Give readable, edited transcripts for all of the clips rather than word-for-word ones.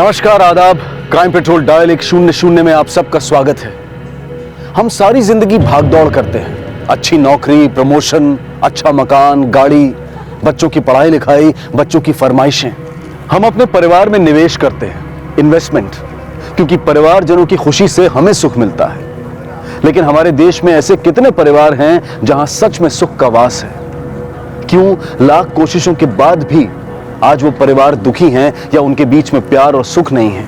नमस्कार, आदाब। Crime petrol dial 100 में आप सबका स्वागत है। हम सारी जिंदगी भागदौड़ करते हैं। अच्छी नौकरी, प्रमोशन, अच्छा मकान, गाड़ी, बच्चों की पढ़ाई लिखाई, बच्चों की फरमाइशें। हम अपने परिवार में निवेश करते हैं, इन्वेस्टमेंट, क्योंकि परिवारजनों की खुशी से हमें सुख मिलता है। लेकिन हमारे देश में ऐसे कितने परिवार हैं जहां सच में सुख का वास है? क्यों लाख कोशिशों के बाद भी आज वो परिवार दुखी हैं या उनके बीच में प्यार और सुख नहीं है?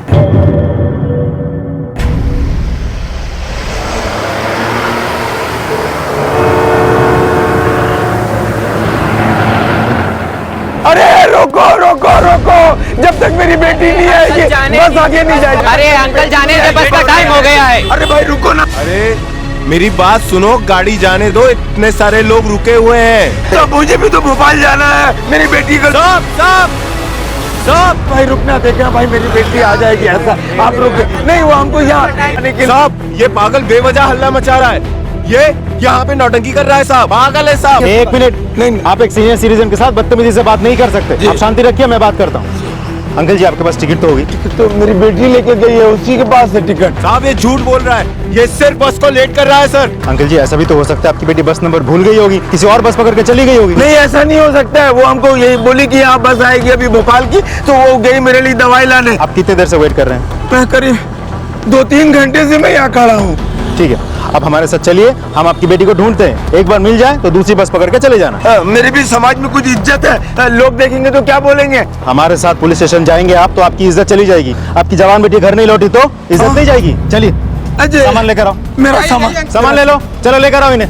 अरे रोको रोको रोको, जब तक मेरी बेटी नहीं आएगी बस आगे नहीं जाएगी। अरे अंकल जाने दे, बस का टाइम हो गया है। अरे भाई रुको ना। अरे मेरी बात सुनो, गाड़ी जाने दो, इतने सारे लोग रुके हुए हैं। तो मुझे भी तो भोपाल जाना है, मेरी बेटी को। साहब भाई रुकना, देखना भाई मेरी बेटी आ जाएगी। ऐसा आप रुके नहीं, वो हमको यहाँ साहब, ये पागल बेवजह हल्ला मचा रहा है। ये यहाँ पे नौटंकी कर रहा है साहब, पागल है साहब। एक मिनट, नहीं आप एक सीनियर सिटीजन के साथ बदतमीजी से बात नहीं कर सकते। आप शांति रखिए, मैं बात करता हूँ। अंकल जी, आपके पास टिकट तो होगी? टिकट तो मेरी बेटी लेके गई है, उसी के पास है टिकट। साहब ये झूठ बोल रहा है, ये सिर्फ बस को लेट कर रहा है सर। अंकल जी, ऐसा भी तो हो सकता है आपकी बेटी बस नंबर भूल गई होगी, किसी और बस पकड़ के चली गई होगी। नहीं, ऐसा नहीं हो सकता है। वो हमको यही बोली कि यहाँ बस आएगी अभी भोपाल की, तो वो गई मेरे लिए दवाई लाने। आप कितने देर से वेट कर रहे हैं? मैं करीब 2-3 घंटे से मैं यहाँ खड़ा हूँ। ठीक है, अब हमारे साथ चलिए, हम आपकी बेटी को ढूंढते हैं। एक बार मिल जाए तो दूसरी बस पकड़ के चले जाना। मेरे भी समाज में कुछ इज्जत है, लोग देखेंगे तो क्या बोलेंगे? हमारे साथ पुलिस स्टेशन जाएंगे आप तो आपकी इज्जत चली जाएगी। आपकी जवान बेटी घर नहीं लौटी तो इज्जत नहीं जाएगी। चलिए अजय, सामान लेकर आओ। मेरा सामान ले लो, चलो लेकर आओ इन्हें।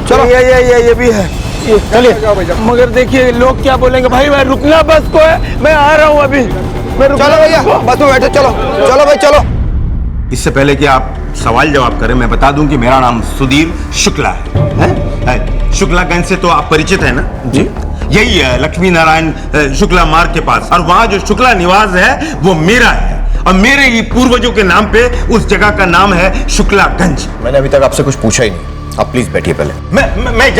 चलो ये भी है। चलिए। मगर देखिए लोग क्या बोलेंगे। भाई मैं रुकना बस को है, मैं आ रहा हूँ अभी। मैं चलो भैया, बस में बैठो। चलो चलो भाई चलो। इससे पहले कि आप सवाल जवाब करें, मैं बता दूं कि मेरा नाम सुधीर शुक्ला है? शुक्लागंज से तो आप परिचित है ना? जी, यही है लक्ष्मी नारायण शुक्ला मार्ग के पास। और वहाँ जो शुक्ला निवास है वो मेरा है, और मेरे ही पूर्वजों के नाम पे उस जगह का नाम है शुक्लागंज। मैंने अभी तक आपसे कुछ पूछा ही नहीं, आप प्लीज बैठिए पहले। मैं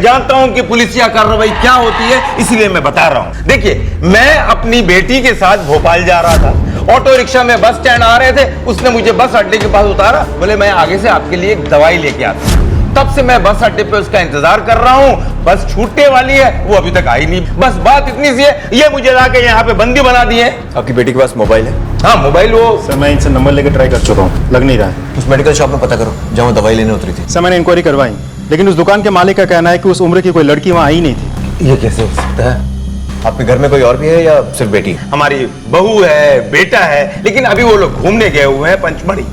जानता हूं कि पुलिसिया कार्रवाई क्या होती है, इसलिए मैं बता रहा हूं। देखिए, मैं अपनी बेटी के साथ भोपाल जा रहा था। ऑटो रिक्शा में बस स्टैंड आ रहे थे, उसने मुझे बस अड्डे के पास उतारा। बोले मैं आगे से आपके लिए एक दवाई लेके आता हूं। तब से मैं बस अड्डे पे उसका इंतजार कर रहा हूं। बस छूटने वाली है, वो अभी तक आई नहीं। बस बात इतनी सी है, ये मुझे लाके यहाँ पे बंदी बना दिए। आपकी बेटी के पास मोबाइल है? हाँ मोबाइल, वो सर मैं इनसे नंबर लेकर ट्राई कर चुका हूँ, लग नहीं रहा है। उस मेडिकल शॉप में पता करो जहाँ वो दवाई लेने उतरी थी। सर मैंने इंक्वायरी करवाई, लेकिन उस दुकान के मालिक का कहना है कि उस उम्र की कोई लड़की वहाँ आई नहीं थी। ये कैसे हो सकता है? आपके घर में कोई और भी है या सिर्फ बेटी? हमारी बहू है, बेटा है, लेकिन अभी वो लोग घूमने गए हुए हैं पंचमढ़ी।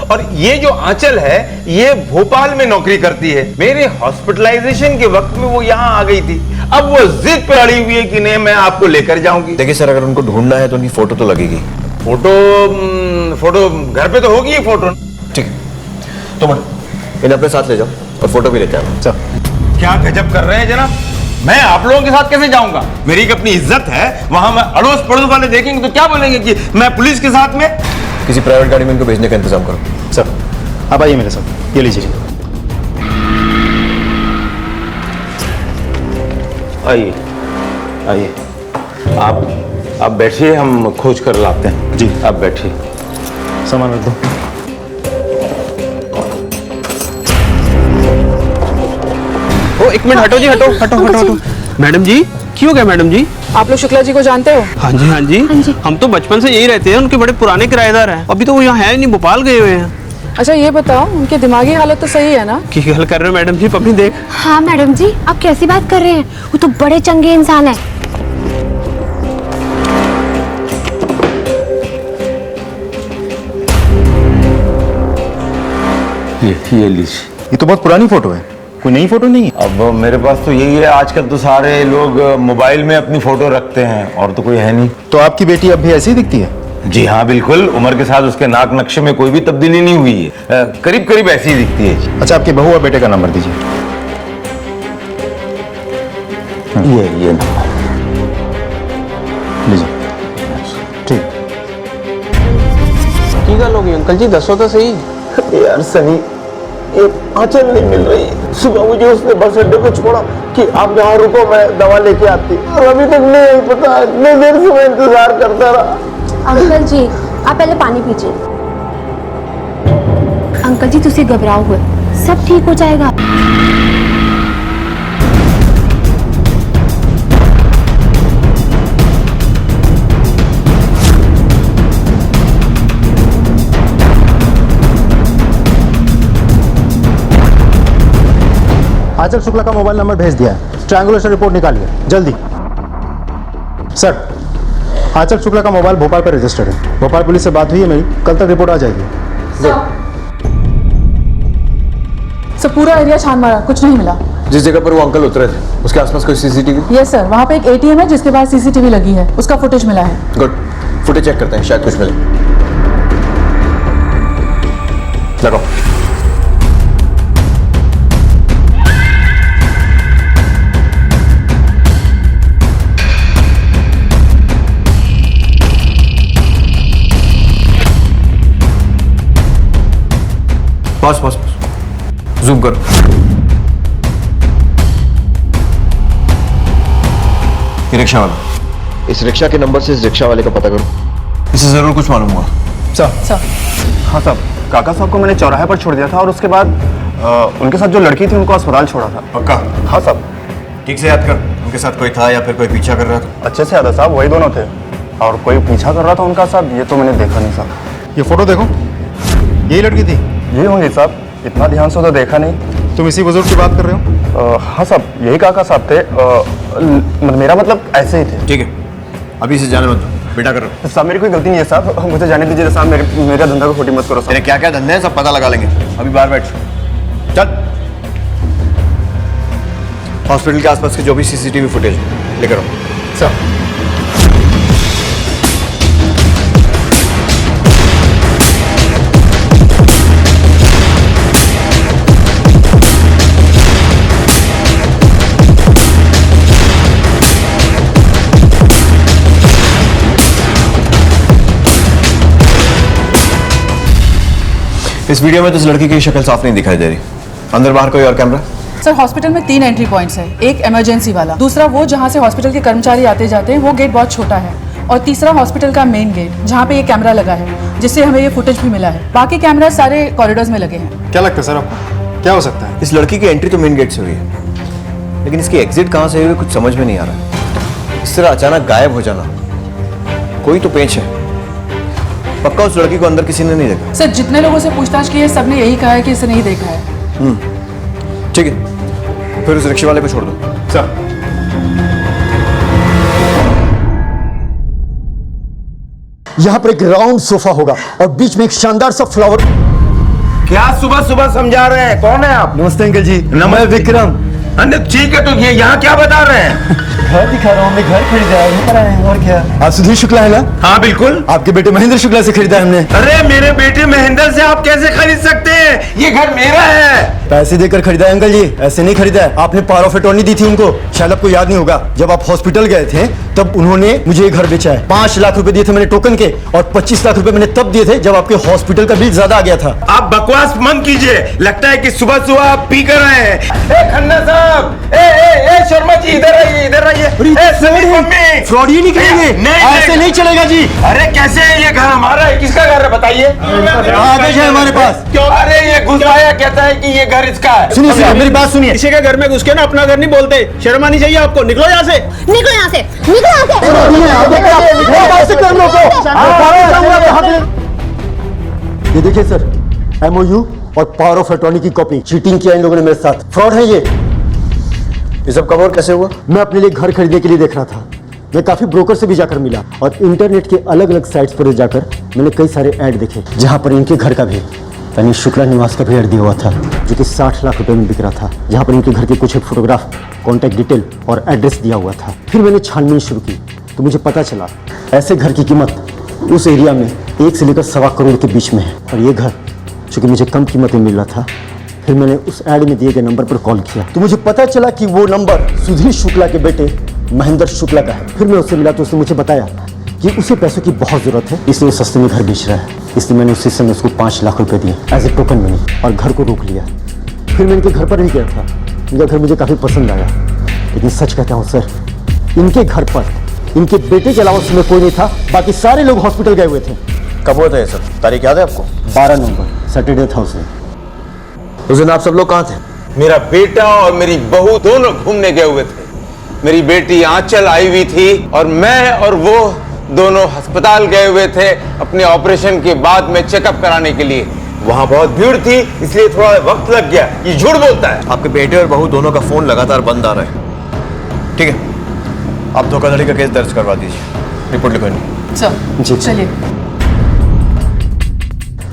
और ये जो आंचल है ये भोपाल में नौकरी करती है। मेरे हॉस्पिटलाइजेशन के वक्त में वो यहाँ आ गई थी। अब वो जिद पे अड़ी हुई है कि नहीं मैं आपको लेकर जाऊंगी। देखिए सर, अगर उनको ढूंढना है तो उनकी फोटो तो लगेगी। फोटो घर पे तो होगी फोटो। ठीक है, तो इन्हें अपने साथ ले जाओ और फोटो भी लेते आओ। चल। क्या गजब कर रहे हैं जनाब, मैं आप लोगों के साथ कैसे जाऊंगा? मेरी एक अपनी इज्जत है, वहां मैं अड़ोस पड़ोस वाले देखेंगे तो क्या बोलेंगे कि मैं पुलिस के साथ में। किसी प्राइवेट गाड़ी में इनको भेजने का इंतजाम करो। सर आप आइए मेरे साथ, ये लीजिए। आइए आइए, आप बैठिए, हम खोज कर लाते हैं। जी आप बैठिए। सामान रख दो। ओ एक मिनट, हटो जी, हटो हटो हटो हटो। मैडम जी, क्यों गए मैडम जी? आप लोग शुक्ला जी को जानते हो? हाँ जी हाँ जी, हम तो बचपन से यही रहते हैं, उनके बड़े पुराने किराएदार हैं। अभी तो वो यहाँ है नहीं, भोपाल गए हुए हैं। अच्छा ये बताओ, उनकी दिमागी हालत तो सही है ना? की गल कर रहे हो मैडम जी, पपनी देख। हाँ मैडम जी, आप कैसी बात कर रहे हैं? वो तो बड़े चंगे इंसान है। ये लीजिए। ये तो बहुत पुरानी फोटो है, कोई नई फोटो नहीं है। अब मेरे पास तो यही है, आजकल तो सारे लोग मोबाइल में अपनी फोटो रखते हैं, और तो कोई है नहीं। तो आपकी बेटी अब भी ऐसी दिखती है? जी हाँ बिल्कुल, उम्र के साथ उसके नाक नक्शे में कोई भी तब्दीली नहीं हुई है, करीब करीब ऐसी ही दिखती है। अच्छा, आपकी बहू और बेटे का नंबर दीजिए। ये नंबर लीजिए। ठीक। की गल होगी अंकल जी, दसो तो सही। यार सनी, ये आंचल नहीं मिल रही। सुबह मुझे उसने बस अड्डे पे छोड़ा कि आप यहाँ रुको, मैं दवा लेके आती, और अभी तक नहीं पता। इतने देर से मैं इंतजार करता रहा। अंकल जी आप पहले पानी पीजिए। अंकल जी तुसी घबराओ हुए, सब ठीक हो जाएगा। आंचल शुक्ला का मोबाइल नंबर भेज दिया है, ट्रायंगुलेशन रिपोर्ट निकालिए जल्दी। सर, आंचल शुक्ला का मोबाइल भोपाल पर रजिस्टर्ड है। भोपाल पुलिस से बात हुई है मेरी, कल तक रिपोर्ट आ जाएगी। सर पूरा एरिया छान मारा, कुछ नहीं मिला। जिस जगह पर वो अंकल उतरे थे उसके आसपास कोई सीसीटीवी? यस सर, वहाँ पे एक ATM है जिसके पास CCTV लगी है, उसका फुटेज मिला है। गुड, फुटेज चेक करते हैं, शायद कुछ मिले। लगाओ। बस जूम करो। ये रिक्शा वाला, इस रिक्शा के नंबर से इस रिक्शा वाले का पता करो। इसे जरूर कुछ मालूम हुआ। सर हाँ साहब, काका साहब को मैंने चौराहे पर छोड़ दिया था और उसके बाद उनके साथ जो लड़की थी उनको अस्पताल छोड़ा था। पक्का? हाँ साहब। ठीक से याद कर, उनके साथ कोई था या फिर कोई पीछा कर रहा था? अच्छे से याद है साहब, वही दोनों थे। और कोई पीछा कर रहा था उनका साहब, ये तो मैंने देखा नहीं साहब। ये फोटो देखो, यही लड़की थी? ये होंगे साहब, इतना ध्यान से तो देखा नहीं। तुम इसी बुजुर्ग की बात कर रहे हो? हाँ साहब, यही काका साहब थे। मेरा मतलब ऐसे ही थे। ठीक है, अभी इसे जाने मत दो, बेटा कर रहा। साहब मेरी कोई गलती नहीं है साहब, मुझे जाने दीजिए साहब। मेरा धंधा को खोटी मत करो साहब। तेरे क्या क्या धंधे हैं सब पता लगा लेंगे, अभी बाहर बैठ। चल, हॉस्पिटल के आसपास के जो भी CCTV फुटेज लेकर आओ। सर, इस वीडियो में तो इस लड़की की शक्ल साफ नहीं दिखाई दे रही। अंदर बाहर कोई और कैमरा? सर हॉस्पिटल में 3 एंट्री पॉइंट्स हैं, एक इमरजेंसी वाला, दूसरा वो जहाँ से हॉस्पिटल के कर्मचारी आते जाते हैं, वो गेट बहुत छोटा है, और तीसरा हॉस्पिटल का मेन गेट जहाँ पे ये कैमरा लगा है, जिससे हमें ये फुटेज भी मिला है। बाकी कैमरा सारे कॉरिडोर्स में लगे हैं। क्या लगता है सर आपको, क्या हो सकता है? इस लड़की की एंट्री तो मेन गेट से हुई है, लेकिन इसकी एग्जिट कहाँ से हुई कुछ समझ में नहीं आ रहा। इस तरह अचानक गायब हो जाना, कोई तो पेच है। पक्का उस लड़की को अंदर किसी ने नहीं देखा? सर जितने लोगों से पूछताछ की है सबने यही कहा है कि इसे नहीं देखा है। ठीक है, फिर उस रिक्शे वाले को छोड़ दो। सर, यहाँ पर एक राउंड सोफा होगा और बीच में एक शानदार सा फ्लावर। क्या सुबह सुबह समझा रहे हैं? कौन है आप? नमस्ते अंकल जी, मैं विक्रम। ठीक है, तो ये यहाँ क्या बता रहे हैं? घर दिखा रहा हूँ, हमने घर खरीदा है, ऊपर आए हैं, और क्या? आप सुधीर शुक्ला है ना? हाँ बिल्कुल। आपके बेटे महेंद्र शुक्ला से खरीदा है हमने। अरे मेरे बेटे महेंद्र से आप कैसे खरीद सकते हैं? ये घर मेरा है। पैसे देकर खरीदा है अंकल जी, ऐसे नहीं खरीदा है। आपने पावर ऑफ अटॉर्नी दी थी उनको, शायद आपको याद नहीं होगा। जब आप हॉस्पिटल गए थे तब उन्होंने मुझे ये घर बेचा है। 5 लाख रुपए दिए थे मैंने टोकन के, और 25 लाख रुपए मैंने तब दिए थे जब आपके हॉस्पिटल का बिल ज्यादा आ गया था। आप बकवास मत कीजिए, लगता है कि सुबह सुबह आप पी कर आए हैं। खन्ना साहब, ए शर्मा जी, इधर आइए, इधर आइए। फ्रॉड ही नहीं करेंगे, ऐसे नहीं चलेगा जी। अरे कैसे है? ये घर हमारा है, किसका घर है बताइए? आदेश है हमारे पास। क्यों? अरे ये घुस आया, कहता है कि ये घर इसका है। सुनिए सुनिए, मेरी बात सुनिए। किसी के घर में घुस के ना अपना घर नहीं बोलते, शर्म आनी चाहिए आपको। निकलो यहाँ से, निकलो यहाँ से, निकलो यहाँ से। ये देखिए सर, MOU और पावर ऑफ अटॉर्नी की कॉपी। चीटिंग किया इन लोगों ने मेरे साथ, फ्रॉड है ये। सब कब और कैसे हुआ? मैं अपने लिए घर खरीदने के लिए देख रहा था। मैं काफी ब्रोकर से भी जाकर मिला, और इंटरनेट के अलग अलग साइट्स पर जाकर मैंने कई सारे ऐड देखे, जहां पर इनके घर का भी, यानी शुक्ला निवास का भी ऐड दिया हुआ था, जो कि 60 लाख रुपए में बिक रहा था, जहां पर इनके घर के कुछ एक फोटोग्राफ, कॉन्टैक्ट डिटेल और एड्रेस दिया हुआ था। फिर मैंने छानबीन शुरू की तो मुझे पता चला ऐसे घर की कीमत उस एरिया में 1 से लेकर 1.25 करोड़ के बीच में है, और ये घर चूंकि मुझे कम कीमत में मिल रहा था, फिर मैंने उस ऐड में दिए गए नंबर पर कॉल किया तो मुझे पता चला कि वो नंबर सुधीर शुक्ला के बेटे महेंद्र शुक्ला का है। फिर मैं उससे मिला तो उसने मुझे बताया कि उसे पैसों की बहुत जरूरत है, इसलिए वो सस्ते में घर बेच रहा है। इसलिए मैंने उसी समय उसको 5 लाख रुपए दिए एज ए टोकन मनी और घर को रोक लिया। फिर मैं इनके घर पर भी गया था। इनका घर मुझे काफ़ी पसंद आया, लेकिन सच कहता हूँ सर, इनके घर पर इनके बेटे के अलावा उसमें कोई नहीं था, बाकी सारे लोग हॉस्पिटल गए हुए थे। कब हुआ था ये सब? तारीख याद है आपको? 12 नवंबर सैटरडे था उस दिन। उस दिन आप सब लोग कहाँ थे? मेरा बेटा और मेरी बहू दोनों घूमने गए हुए थे। मेरी बेटी आंचल आई हुई थी और मैं और वो दोनों अस्पताल गए हुए थे अपने ऑपरेशन के बाद में चेकअप कराने के लिए। वहां बहुत भीड़ थी, इसलिए थोड़ा वक्त लग गया। ये झूठ बोलता है। आपके बेटे और बहू दोनों का फोन लगातार बंद आ रहा है। ठीक है, आप धोखाधड़ी का केस दर्ज करवा दीजिए, रिपोर्ट लिखवाइए। सर जी चलिए।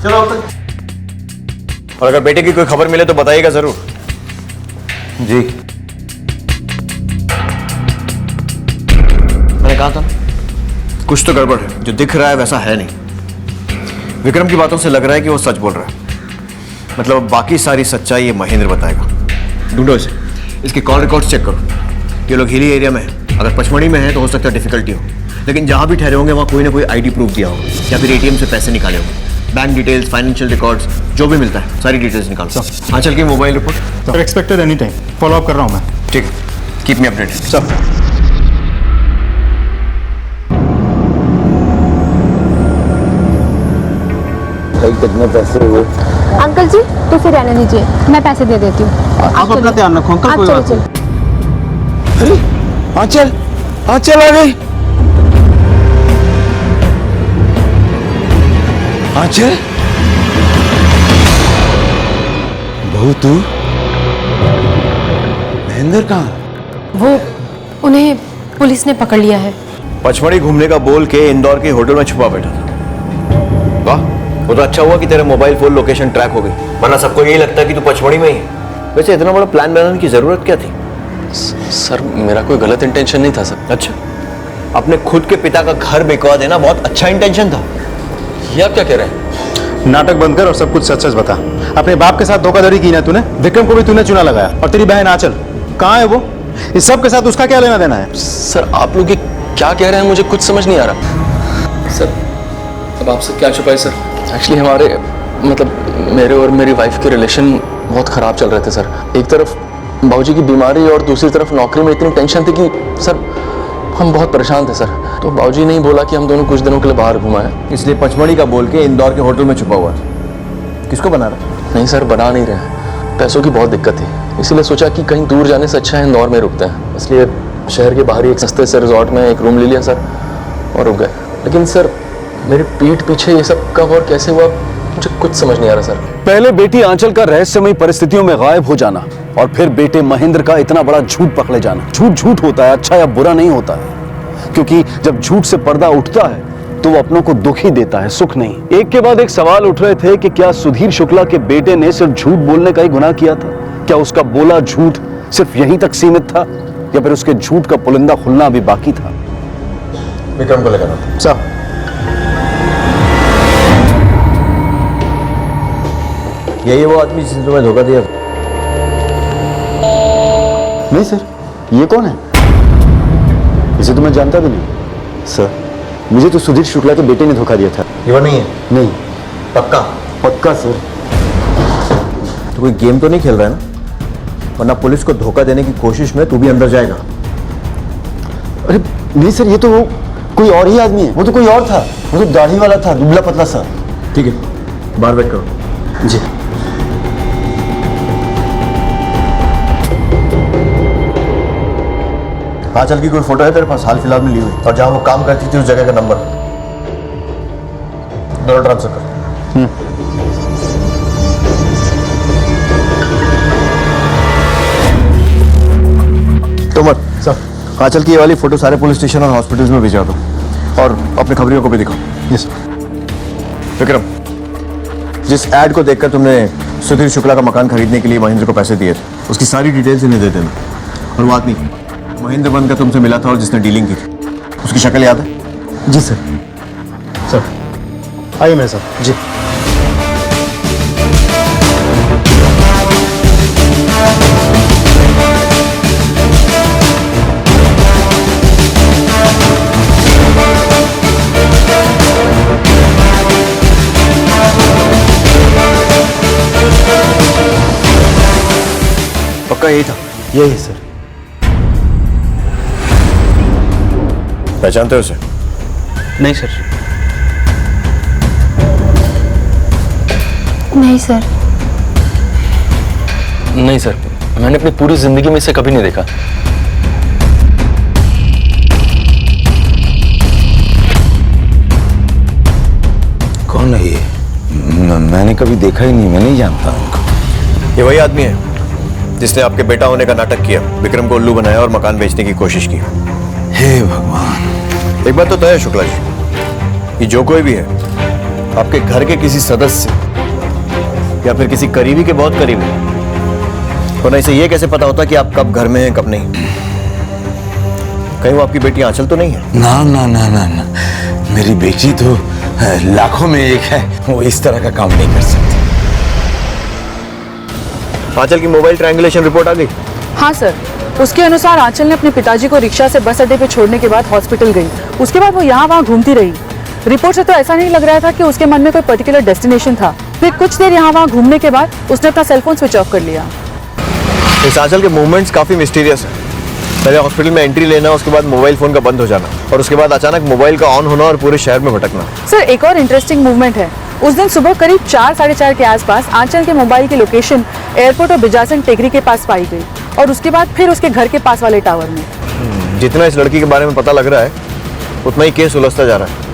चलो और अगर बेटे की कोई खबर मिले तो बताइएगा जरूर। जी मैंने कहा था कुछ तो गड़बड़ है, जो दिख रहा है वैसा है नहीं। विक्रम की बातों से लग रहा है कि वो सच बोल रहा है, मतलब बाकी सारी सच्चाई ये महेंद्र बताएगा। ढूंढो इसे, इसके कॉल रिकॉर्ड्स चेक करो। ये लोग हिली एरिया में है, अगर पचमढ़ी में है तो हो सकता है डिफिकल्टी हो, लेकिन जहां भी ठहरे होंगे वहां कोई ना कोई आईडी प्रूफ दिया होगा या फिर एटीएम से पैसे निकाले होंगे। बैंक डिटेल्स, फाइनेंशियल रिकॉर्ड्स, जो भी मिलता है सारी डिटेल्स निकालो। आंचल की mobile report sir expected any time, follow up कर रहा हूँ मैं। ठीक है, कीप मी अपडेटेड। सर कितने पैसे हुए? अंकल जी तो फिर रहने दीजिए, मैं पैसे दे देती हूँ। आप अपना ध्यान रखो अंकल, कोई बात नहीं। अरे आंचल, आंचल आ गई। आंचल, बहू तू? महेंद्र कहाँ? वो उन्हें पुलिस ने पकड़ लिया है। पचमढ़ी घूमने का बोल के इंदौर के होटल में छुपा बैठा था। वाह, वो तो अच्छा हुआ कि तेरे मोबाइल फोन लोकेशन ट्रैक हो गई, वरना सबको यही लगता है कि तू पचमढ़ी में ही है। वैसे इतना बड़ा प्लान बनाने की जरूरत क्या थी? सर मेरा कोई गलत इंटेंशन नहीं था सर। अच्छा, अपने खुद के पिता का घर बिकवा देना बहुत अच्छा इंटेंशन था। ये आप क्या कह रहे हैं? नाटक बंद कर और सब कुछ सच सच बता। अपने बाप के साथ धोखाधड़ी की ना तूने, विक्रम को भी तूने चुना लगाया, और तेरी बहन आंचल कहाँ है वो? इस सब के साथ उसका क्या लेना देना है? सर आप लोग ये क्या कह रहे हैं, मुझे कुछ समझ नहीं आ रहा। सर अब आपसे क्या छुपाए सर? एक्चुअली हमारे मतलब मेरे और मेरी वाइफ के रिलेशन बहुत ख़राब चल रहे थे सर। एक तरफ बाबूजी की बीमारी और दूसरी तरफ नौकरी में इतनी टेंशन थी कि सर हम बहुत परेशान थे सर। तो बाबूजी ने ही बोला कि हम दोनों कुछ दिनों के लिए बाहर घुमाएं। इसलिए पचमढ़ी का बोल के इंदौर के होटल में छुपा हुआ था। किसको बना रहा? नहीं सर बना नहीं रहे, पैसों की बहुत दिक्कत थी, इसीलिए सोचा कि कहीं दूर जाने से अच्छा है इंदौर में रुकते हैं, इसलिए शहर के बाहर ही एक सस्ते से रिजॉर्ट में एक रूम ले लिया सर और रुक गए। लेकिन सर मेरे पीठ पीछे ये सब कब और कैसे हुआ मुझे कुछ समझ नहीं आ रहा सर। पहले बेटी आंचल का रहस्यमयी परिस्थितियों में गायब हो जाना और फिर बेटे महेंद्र का इतना बड़ा झूठ पकड़े जाना। झूठ झूठ होता है, अच्छा या बुरा नहीं होता है, क्योंकि जब झूठ से पर्दा उठता है तो वो अपनों को दुख ही देता है, सुख नहीं। एक के बाद एक सवाल उठ रहे थे कि क्या सुधीर शुक्ला के बेटे ने सिर्फ झूठ बोलने का ही गुनाह किया था? क्या उसका बोला झूठ सिर्फ यहीं तक सीमित था या फिर उसके झूठ का पुलिंदा खुलना अभी बाकी था? विक्रम को लेकर आता। सर यही वो आदमी जिसने तुम्हें धोखा दिया? नहीं सर, ये कौन है? इसे तो मैं जानता भी नहीं सर। मुझे तो सुधीर शुक्ला के बेटे ने धोखा दिया था। ये वो नहीं है? नहीं। पक्का? पक्का सर। तो कोई गेम तो नहीं खेल रहा है ना, वरना पुलिस को धोखा देने की कोशिश में तू भी अंदर जाएगा। अरे नहीं सर, ये तो वो कोई और ही आदमी है। वो तो कोई और था, वो तो दाढ़ी वाला था, दुबला पतला सा। ठीक है, बाहर वेट करो। जी। आंचल की कोई फोटो है तेरे पास हाल फिलहाल में ली हुई, और जहां वो काम करती थी उस जगह का नंबर दोनों ट्रांसफर कर। तो मत सर, आंचल की ये वाली फोटो सारे पुलिस स्टेशन और हॉस्पिटल्स में भिजवा दो, और अपने खबरियों को भी दिखाओ। यस विक्रम, जिस एड को देखकर तुमने सुधीर शुक्ला का मकान खरीदने के लिए महेंद्र को पैसे दिए थे, उसकी सारी डिटेल्स इन्हें दे देना। और वो आदमी महेंद्र बनकर तुमसे मिला था और जिसने डीलिंग की थी, उसकी शक्ल याद है? जी सर। सर आइए मेरे साथ। जी। पक्का यही था? यही है सर। पहचानते हो उसे? नहीं सर। नहीं सर। नहीं सर, मैंने अपनी पूरी जिंदगी में इसे कभी नहीं देखा। कौन है ये? मैंने कभी देखा ही नहीं, मैं नहीं जानता उनको। ये वही आदमी है जिसने आपके बेटा होने का नाटक किया, विक्रम को उल्लू बनाया और मकान बेचने की कोशिश की। हे भगवान। एक बात तो तय है शुक्ला जी, कि जो कोई भी है आपके घर के किसी सदस्य या फिर किसी करीबी के बहुत करीबी, वरना इसे ये कैसे पता होता कि आप कब घर में हैं कब नहीं? कहीं वो आपकी बेटी आंचल तो नहीं है? ना ना ना ना ना, मेरी बेटी तो लाखों में एक है, वो इस तरह का काम नहीं कर सकती। आंचल की मोबाइल ट्रायंगुलेशन रिपोर्ट आ गई? हाँ सर, उसके अनुसार आंचल ने अपने पिताजी को रिक्शा से बस अड्डे पे छोड़ने के बाद हॉस्पिटल गई। उसके बाद वो यहाँ वहाँ घूमती रही। रिपोर्ट से तो ऐसा नहीं लग रहा था कि उसके मन में कोई पर्टिकुलर डेस्टिनेशन था। फिर कुछ देर यहाँ वहाँ घूमने के बाद उसने अपना सेलफोन स्विच ऑफ कर लिया। इस आंचल के मूवमेंट्स काफी मिस्टीरियस है। पहले हॉस्पिटल में एंट्री लेना, उसके बाद मोबाइल फोन का बंद हो जाना, और उसके बाद अचानक मोबाइल का ऑन होना और पूरे शहर में भटकना। सर, एक और इंटरेस्टिंग मूवमेंट है। उस दिन सुबह करीब 4 साढ़े 4 के आसपास आंचल के मोबाइल की लोकेशन एयरपोर्ट और बिजासन टेकरी के पास पाई गई, और उसके बाद फिर उसके घर के पास वाले टावर में। जितना इस लड़की के बारे में पता लग रहा है उतना ही केस उलझता जा रहा है।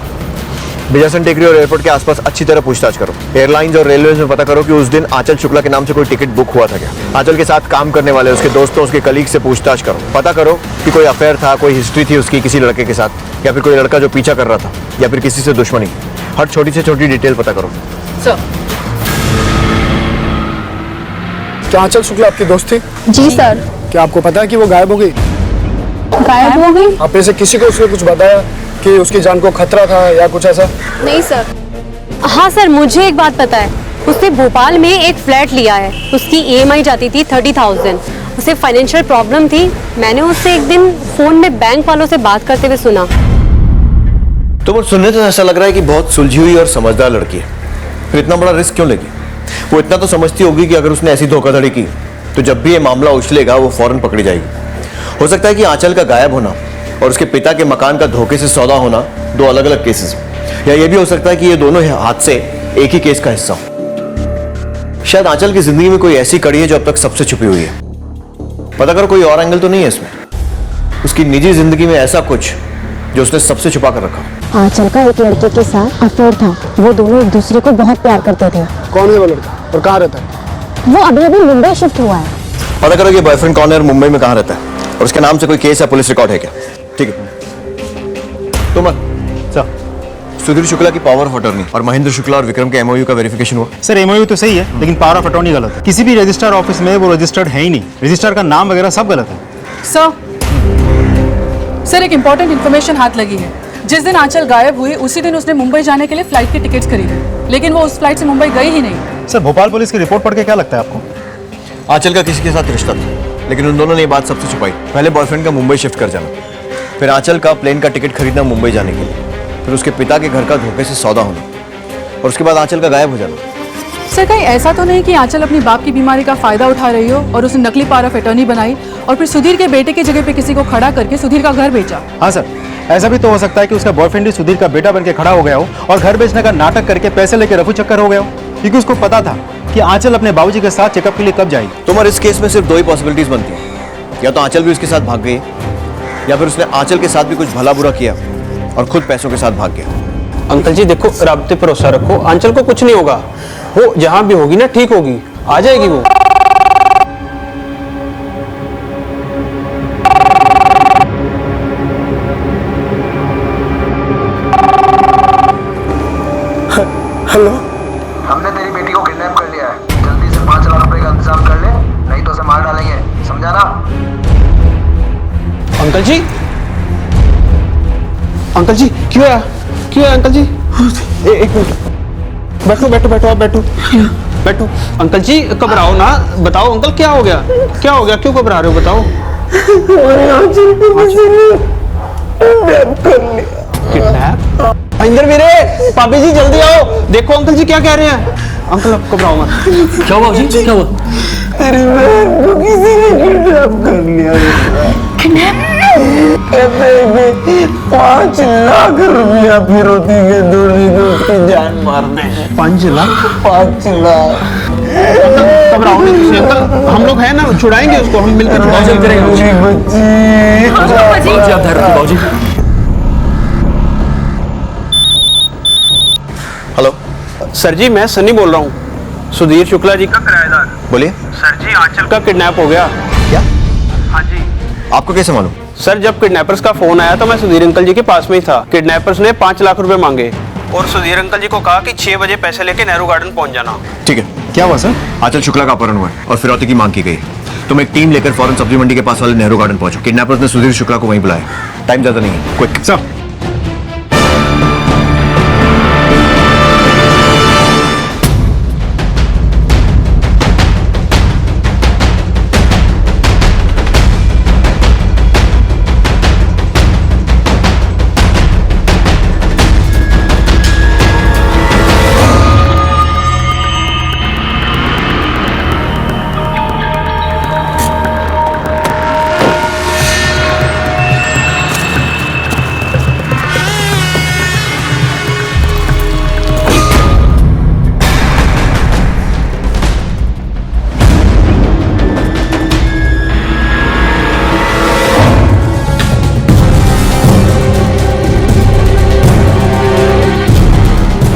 बिजासन टेकरी और एयरपोर्ट के आसपास अच्छी तरह पूछताछ करो। एयरलाइंस और रेलवे में पता करो कि उस दिन आंचल शुक्ला के नाम से कोई टिकट बुक हुआ था क्या। आंचल के साथ काम करने वाले उसके दोस्तों, उसके कलीग से पूछताछ करो। पता करो कि कोई अफेयर था, कोई हिस्ट्री थी उसकी किसी लड़के के साथ, या फिर कोई लड़का जो पीछा कर रहा था, या फिर किसी से दुश्मनी। हर छोटी से छोटी डिटेल पता करो। सर, क्या आंचल शुक्ला आपकी दोस्त थी? जी सर। क्या आपको पता है कि वो गायब हो गई? गायब हो गई? आप में से किसी को उसने कुछ बताया कि उसकी जान को खतरा था या कुछ ऐसा? नहीं सर। हाँ सर, मुझे एक बात पता है। उसने भोपाल में एक फ्लैट लिया है। उसकी EMI जाती थी 30,000। उसे फाइनेंशियल प्रॉब्लम थी। मैंने उससे एक दिन फोन में बैंक वालों से बात करते हुए सुना। तो वो सुनने से ऐसा लग रहा है कि बहुत सुलझी हुई और समझदार लड़की है। फिर इतना बड़ा रिस्क क्यों लेगी? वो इतना तो समझती होगी कि अगर उसने ऐसी धोखाधड़ी की तो जब भी ये मामला उछलेगा वो फौरन पकड़ी जाएगी। हो सकता है कि आंचल का गायब होना और उसके पिता के मकान का धोखे से सौदा होना दो अलग अलग केसेस, या ये भी हो सकता है कि ये दोनों हादसे एक ही केस का हिस्सा हो। शायद आंचल की जिंदगी में कोई ऐसी कड़ी है जो अब तक सबसे छुपी हुई है। पता करो कोई और एंगल तो नहीं है इसमें, उसकी निजी जिंदगी में ऐसा कुछ जो उसने सबसे छुपा कर रखा। आंचल का एक लड़के के साथ अफेयर था। वो दोनों एक दूसरे को बहुत प्यार करते थे। कौन है वो लड़का और कहाँ रहता है? वो अभी अभी मुंबई शिफ्ट हुआ है। पता करो कि बॉयफ्रेंड कौन है और मुंबई में कहाँ रहता है, और उसके नाम से कोई केस या पुलिस रिकॉर्ड है क्या? ठीक है। तुम सर, सुधीर शुक्ला की पावर ऑफ अटॉर्नी और महेंद्र शुक्ला और विक्रम के MOU का वेरिफिकेशन हुआ? सर MOU तो सही है, लेकिन पावर ऑफ अटॉर्नी गलत है। किसी भी रजिस्ट्रार ऑफिस में वो रजिस्टर्ड है ही नहीं। रजिस्ट्रार का नाम वगैरह सब गलत है। सर, एक इम्पोर्टेंट इन्फॉर्मेशन हाथ लगी है। जिस दिन आंचल गायब हुई उसी दिन उसने मुंबई जाने के लिए फ्लाइट की टिकट्स खरीदी, लेकिन वो उस फ्लाइट से मुंबई गई ही नहीं। सर, भोपाल पुलिस की रिपोर्ट पढ़ के क्या लगता है आपको? आंचल का किसी के साथ रिश्ता था, लेकिन उन दोनों ने ये बात सबसे छुपाई। पहले बॉयफ्रेंड का मुंबई शिफ्ट कर जाना, फिर आंचल का प्लेन का टिकट खरीदना मुंबई जाने के लिए, फिर उसके पिता के घर का धोखे से सौदा होना, और उसके बाद आंचल का गायब हो जाना। सर, कहीं ऐसा तो नहीं कि आंचल अपनी बाप की बीमारी का फायदा उठा रही हो और उसने नकली पावर ऑफ अटॉर्नी बनाई और फिर सुधीर के बेटे की जगह पे किसी को खड़ा करके सुधीर का घर बेचा? हाँ सर, ऐसा भी तो हो सकता है कि उसका बॉयफ्रेंड ही सुधीर का बेटा बनके खड़ा हो गया हो और घर बेचने का नाटक करके पैसे लेके रफू चक्कर हो गया हो, क्योंकि उसको पता था कि आंचल अपने बाबूजी के साथ चेकअप के लिए कब जाएगी। तुम्हारे इस केस में सिर्फ दो ही पॉसिबिलिटीज बनती है, या तो आंचल भी उसके साथ भाग गई, या फिर उसने आंचल के साथ भी कुछ भला बुरा किया और खुद पैसों के साथ भाग गया। अंकल जी देखो, रब पे भरोसा रखो, आंचल को कुछ नहीं होगा। वो जहां भी होगी ना ठीक होगी, आ जाएगी वो। हेलो, हमने तेरी बेटी को किडनैप कर लिया है। जल्दी से 5 लाख रुपए का इंतजाम कर ले, नहीं तो उसे मार डालेंगे, समझा ना? अंकल जी, अंकल जी क्यों है? क्यों है अंकल जी? एक मिनट, बैठो बैठो बैठो, आप बैठो बैठो। अंकल जी घबराओ ना, बताओ अंकल क्या हो गया? क्या हो गया, क्यों घबरा रहे हो, बताओ। किडनैप? महेंद्र वीरे, पापी जी जल्दी आओ, देखो अंकल जी क्या कह रहे हैं। अंकल आप घबराओ मत। क्या हुआ जी? क्या हुआ? तेरी बहन को किसी ने किडनैप कर लिया। कहते हैं कि 5 लाख रुपया फिरौती के दूरी को उसकी जान मारने। 5 लाख? 5 लाख। घबराओ नहीं अंकल, हम लोग हैं ना, छुड़ाएंगे उसको, हम मिलकर छुड़ाएंगे। बाबूजी। हेलो सर जी, मैं सनी बोल रहा हूँ, सुधीर शुक्ला जी का किराएदार। बोलिए। सर जी, आंचल का किडनैप हो गया। क्या? हाँ जी। आपको कैसे मालूम? सर, जब किडनैपर्स का फोन आया तो मैं सुधीर अंकल जी के पास में ही था। किडनैपर्स ने 5 लाख रुपए मांगे और सुधीर अंकल जी को कहा कि 6 बजे पैसे लेके नेहरू गार्डन पहुंच जाना। ठीक है। क्या हुआ सर? आंचल शुक्ला का अपहरण हुआ है और फिरौती की मांग की गई। तुम एक टीम लेकर फौरन सब्जी मंडी के पास वाले नेहरू गार्डन पहुंचो। किडनैपर्स ने सुधीर शुक्ला को वहीं बुलाया। टाइम ज्यादा नहीं है, क्विक। सर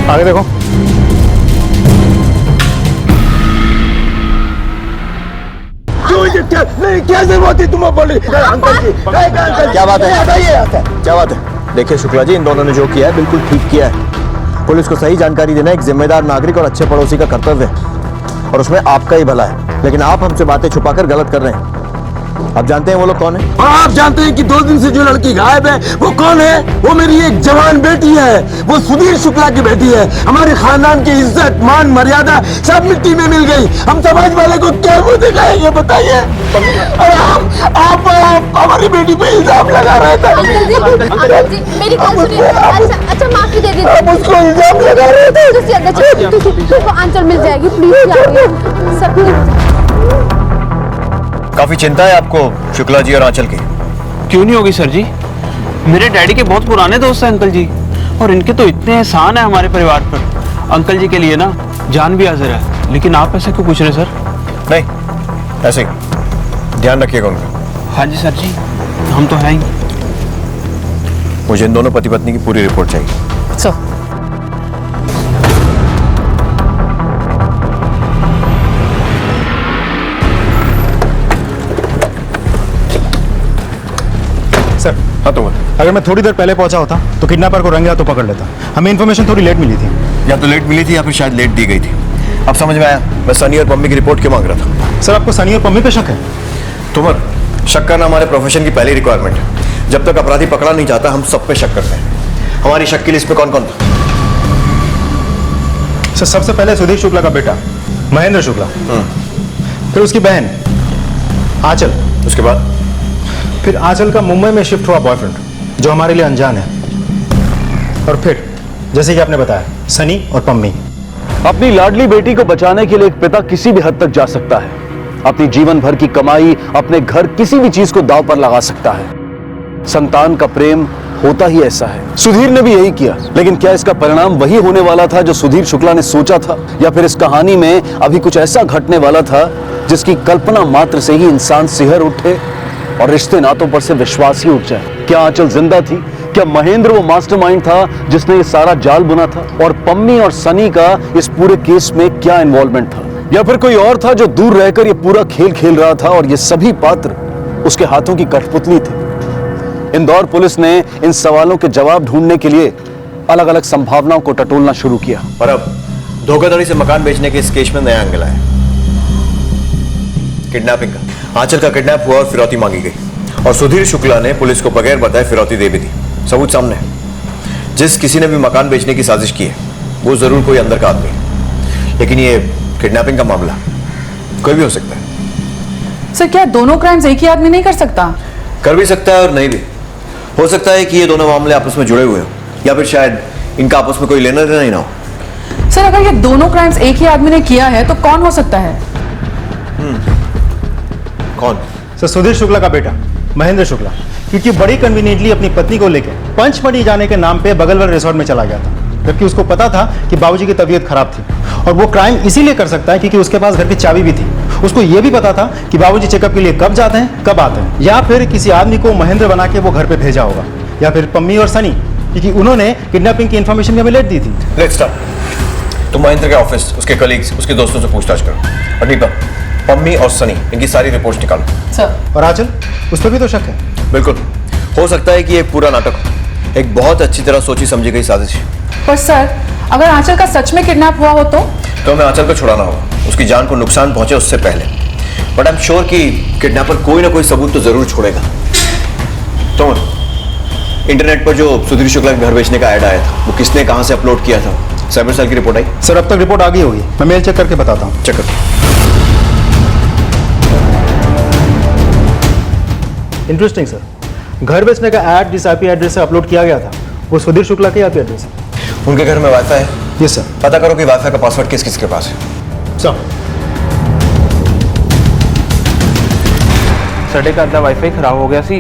आगे देखो। क्या जरूरत है तुम्हें बोली? अंकल जी क्या बात है? क्या बात है? देखिए शुक्ला जी, इन दोनों ने जो किया है बिल्कुल ठीक किया है। पुलिस को सही जानकारी देना एक जिम्मेदार नागरिक और अच्छे पड़ोसी का कर्तव्य है और उसमें आपका ही भला है। लेकिन आप हमसे बातें छुपाकर गलत कर रहे हैं। आप जानते हैं वो लोग कौन है? और आप जानते हैं कि 2 दिन से जो लड़की गायब है वो कौन है? वो मेरी एक जवान बेटी है। वो सुधीर शुक्ला की बेटी है। हमारे खानदान की इज्जत, मान, मर्यादा सब मिट्टी में मिल गई। हम समाज वाले को क्या मुंह दिखाएंगे बताइए? और आप हमारी बेटी पे इल्जाम लगा रहे थे। मेरी बात सुनिए। अच्छा माफी दे दीजिए। आप उसको इल्जाम लगा रहे थे। तुमको आंचल मिल जाएगी, प्लीज। सब काफी चिंता है आपको शुक्ला जी और आंचल की। क्यों नहीं होगी सर जी? मेरे डैडी के बहुत पुराने दोस्त हैं अंकल जी, और इनके तो इतने एहसान है हमारे परिवार पर। अंकल जी के लिए ना जान भी हाजिर है। लेकिन आप ऐसे क्यों पूछ रहे सर? नहीं, ऐसे ही ध्यान रखिएगा उनका। हाँ जी सर जी, हम तो हैं ही। मुझे इन दोनों पति पत्नी की पूरी रिपोर्ट चाहिए। सर सर, हाँ तो अगर मैं थोड़ी देर पहले पहुंचा होता तो किडनैपर को रंगे हाथों पकड़ लेता। हमें इन्फॉर्मेशन थोड़ी लेट मिली थी। या तो लेट मिली थी या फिर शायद लेट दी गई थी। अब समझ में आया। मैं सनी और पम्मी की रिपोर्ट क्यों मांग रहा था। सर, आपको सनी और पम्मी पे शक है? तुमर, शक करना हमारे प्रोफेशन की पहली रिक्वायरमेंट है। जब तक अपराधी पकड़ा नहीं जाता हम सब पे शक करते हैं। हमारी शक की लिस्ट में कौन कौन था? सर, सबसे पहले सुधीर शुक्ला का बेटा महेंद्र शुक्ला, फिर उसकी बहन आंचल, उसके बाद फिर आंचल का मुंबई में शिफ्ट हुआ बॉयफ्रेंड जो हमारे लिए अनजान है, और फिर जैसे कि आपने बताया सनी और पम्मी। अपनी लाडली बेटी को बचाने के लिए एक पिता किसी भी हद तक जा सकता है। अपनी जीवन भर की कमाई, अपने घर, किसी भी चीज को दांव पर लगा सकता है। संतान का प्रेम होता ही ऐसा है। सुधीर ने भी यही किया। लेकिन क्या इसका परिणाम वही होने वाला था जो सुधीर शुक्ला ने सोचा था, या फिर इस कहानी में अभी कुछ ऐसा घटने वाला था जिसकी कल्पना मात्र से ही इंसान सिहर उठे और रिश्ते नातों पर से विश्वास ही उठ जाए? क्या आंचल जिंदा थी? क्या महेंद्र वो मास्टरमाइंड था जिसने ये सारा जाल बुना था? और पम्मी और सनी का इस पूरे केस में क्या इन्वॉल्वमेंट था? या फिर कोई और था जो दूर रहकर ये पूरा खेल खेल रहा था और ये सभी पात्र उसके हाथों की कठपुतली थे? इंदौर पुलिस ने इन सवालों के जवाब ढूंढने के लिए अलग अलग संभावनाओं को टटोलना शुरू किया। और अब धोखाधड़ी से मकान बेचने के इस केस में नया एंगल आया, किडनैपिंग का। आंचल का किडनैप हुआ और फिरौती मांगी गई और सुधीर शुक्ला ने पुलिस को बगैर बताए फिरौती दे भी दी। सबूत सामने है। जिस किसी ने भी मकान बेचने की साजिश की है वो जरूर कोई अंदर का आदमी है। लेकिन ये किडनैपिंग का मामला कोई भी हो सकता है। सर, क्या दोनों क्राइम्स एक ही आदमी नहीं कर सकता? कर भी सकता है और नहीं भी। हो सकता है कि ये दोनों मामले आपस में जुड़े हुए हो, या फिर शायद इनका आपस में कोई लेना देना ही ना हो। सर, अगर ये दोनों क्राइम्स एक ही आदमी ने किया है तो कौन हो सकता है? कौन? सर सुधीर शुक्ला का बेटा महेंद्र शुक्ला, क्योंकि बड़ी कन्वीनियंटली अपनी पत्नी को लेकर पंचमढ़ी जाने के नाम पे बगल वाले रिसोर्ट में चला गया था, जबकि उसको पता था कि बाबूजी की तबीयत खराब थी। और वो क्राइम इसीलिए कर सकता है क्योंकि उसके पास घर की चाबी भी थी। उसको ये भी पता था कि बाबूजी चेकअप के लिए कब जाते हैं कब आते हैं, या फिर किसी आदमी को महेंद्र बना के वो घर पे भेजा होगा, या फिर पम्मी और सनी, क्योंकि उन्होंने किडनैपिंग की इन्फॉर्मेशन भी हमें लेट दी थी। Let's start. तुम महेंद्र के ऑफिस, उसके कलीग्स, उसके दोस्तों से पूछताछ करो। और दीपक, पम्मी और सनी, इनकी सारी रिपोर्ट्स निकालो। सर। और आंचल, उस पर भी तो शक है। बिल्कुल, हो सकता है कि ये एक पूरा नाटक हो, एक बहुत अच्छी तरह सोची समझी गई साजिश। पर सर, अगर आंचल का सच में किडनैप हुआ हो तो हमें आंचल को छुड़ाना होगा, उसकी जान को नुकसान पहुंचे उससे पहले। बट आई एम श्योर कि किडनैपर कोई ना कोई सबूत तो जरूर छोड़ेगा। तो इंटरनेट पर जो सुधीर शुक्ला के घर बेचने का ऐड आया था, वो किसने कहां से अपलोड किया था? साइबर सेल की रिपोर्ट आई? सर अब तक रिपोर्ट आ गई होगी, मैं मेल चेक करके बताता हूँ। चेक करो। इंटरेस्टिंग सर, घर बेचने का ऐड जिस आईपी एड्रेस से अपलोड किया गया था वो सुधीर शुक्ला के आईपी एड्रेस है। उनके घर में वाईफाई है? Yes sir. पता करो कि वाईफाई का पासवर्ड किस किस के पास है। सर साढ़े का आधा वाईफाई खराब हो गया सी,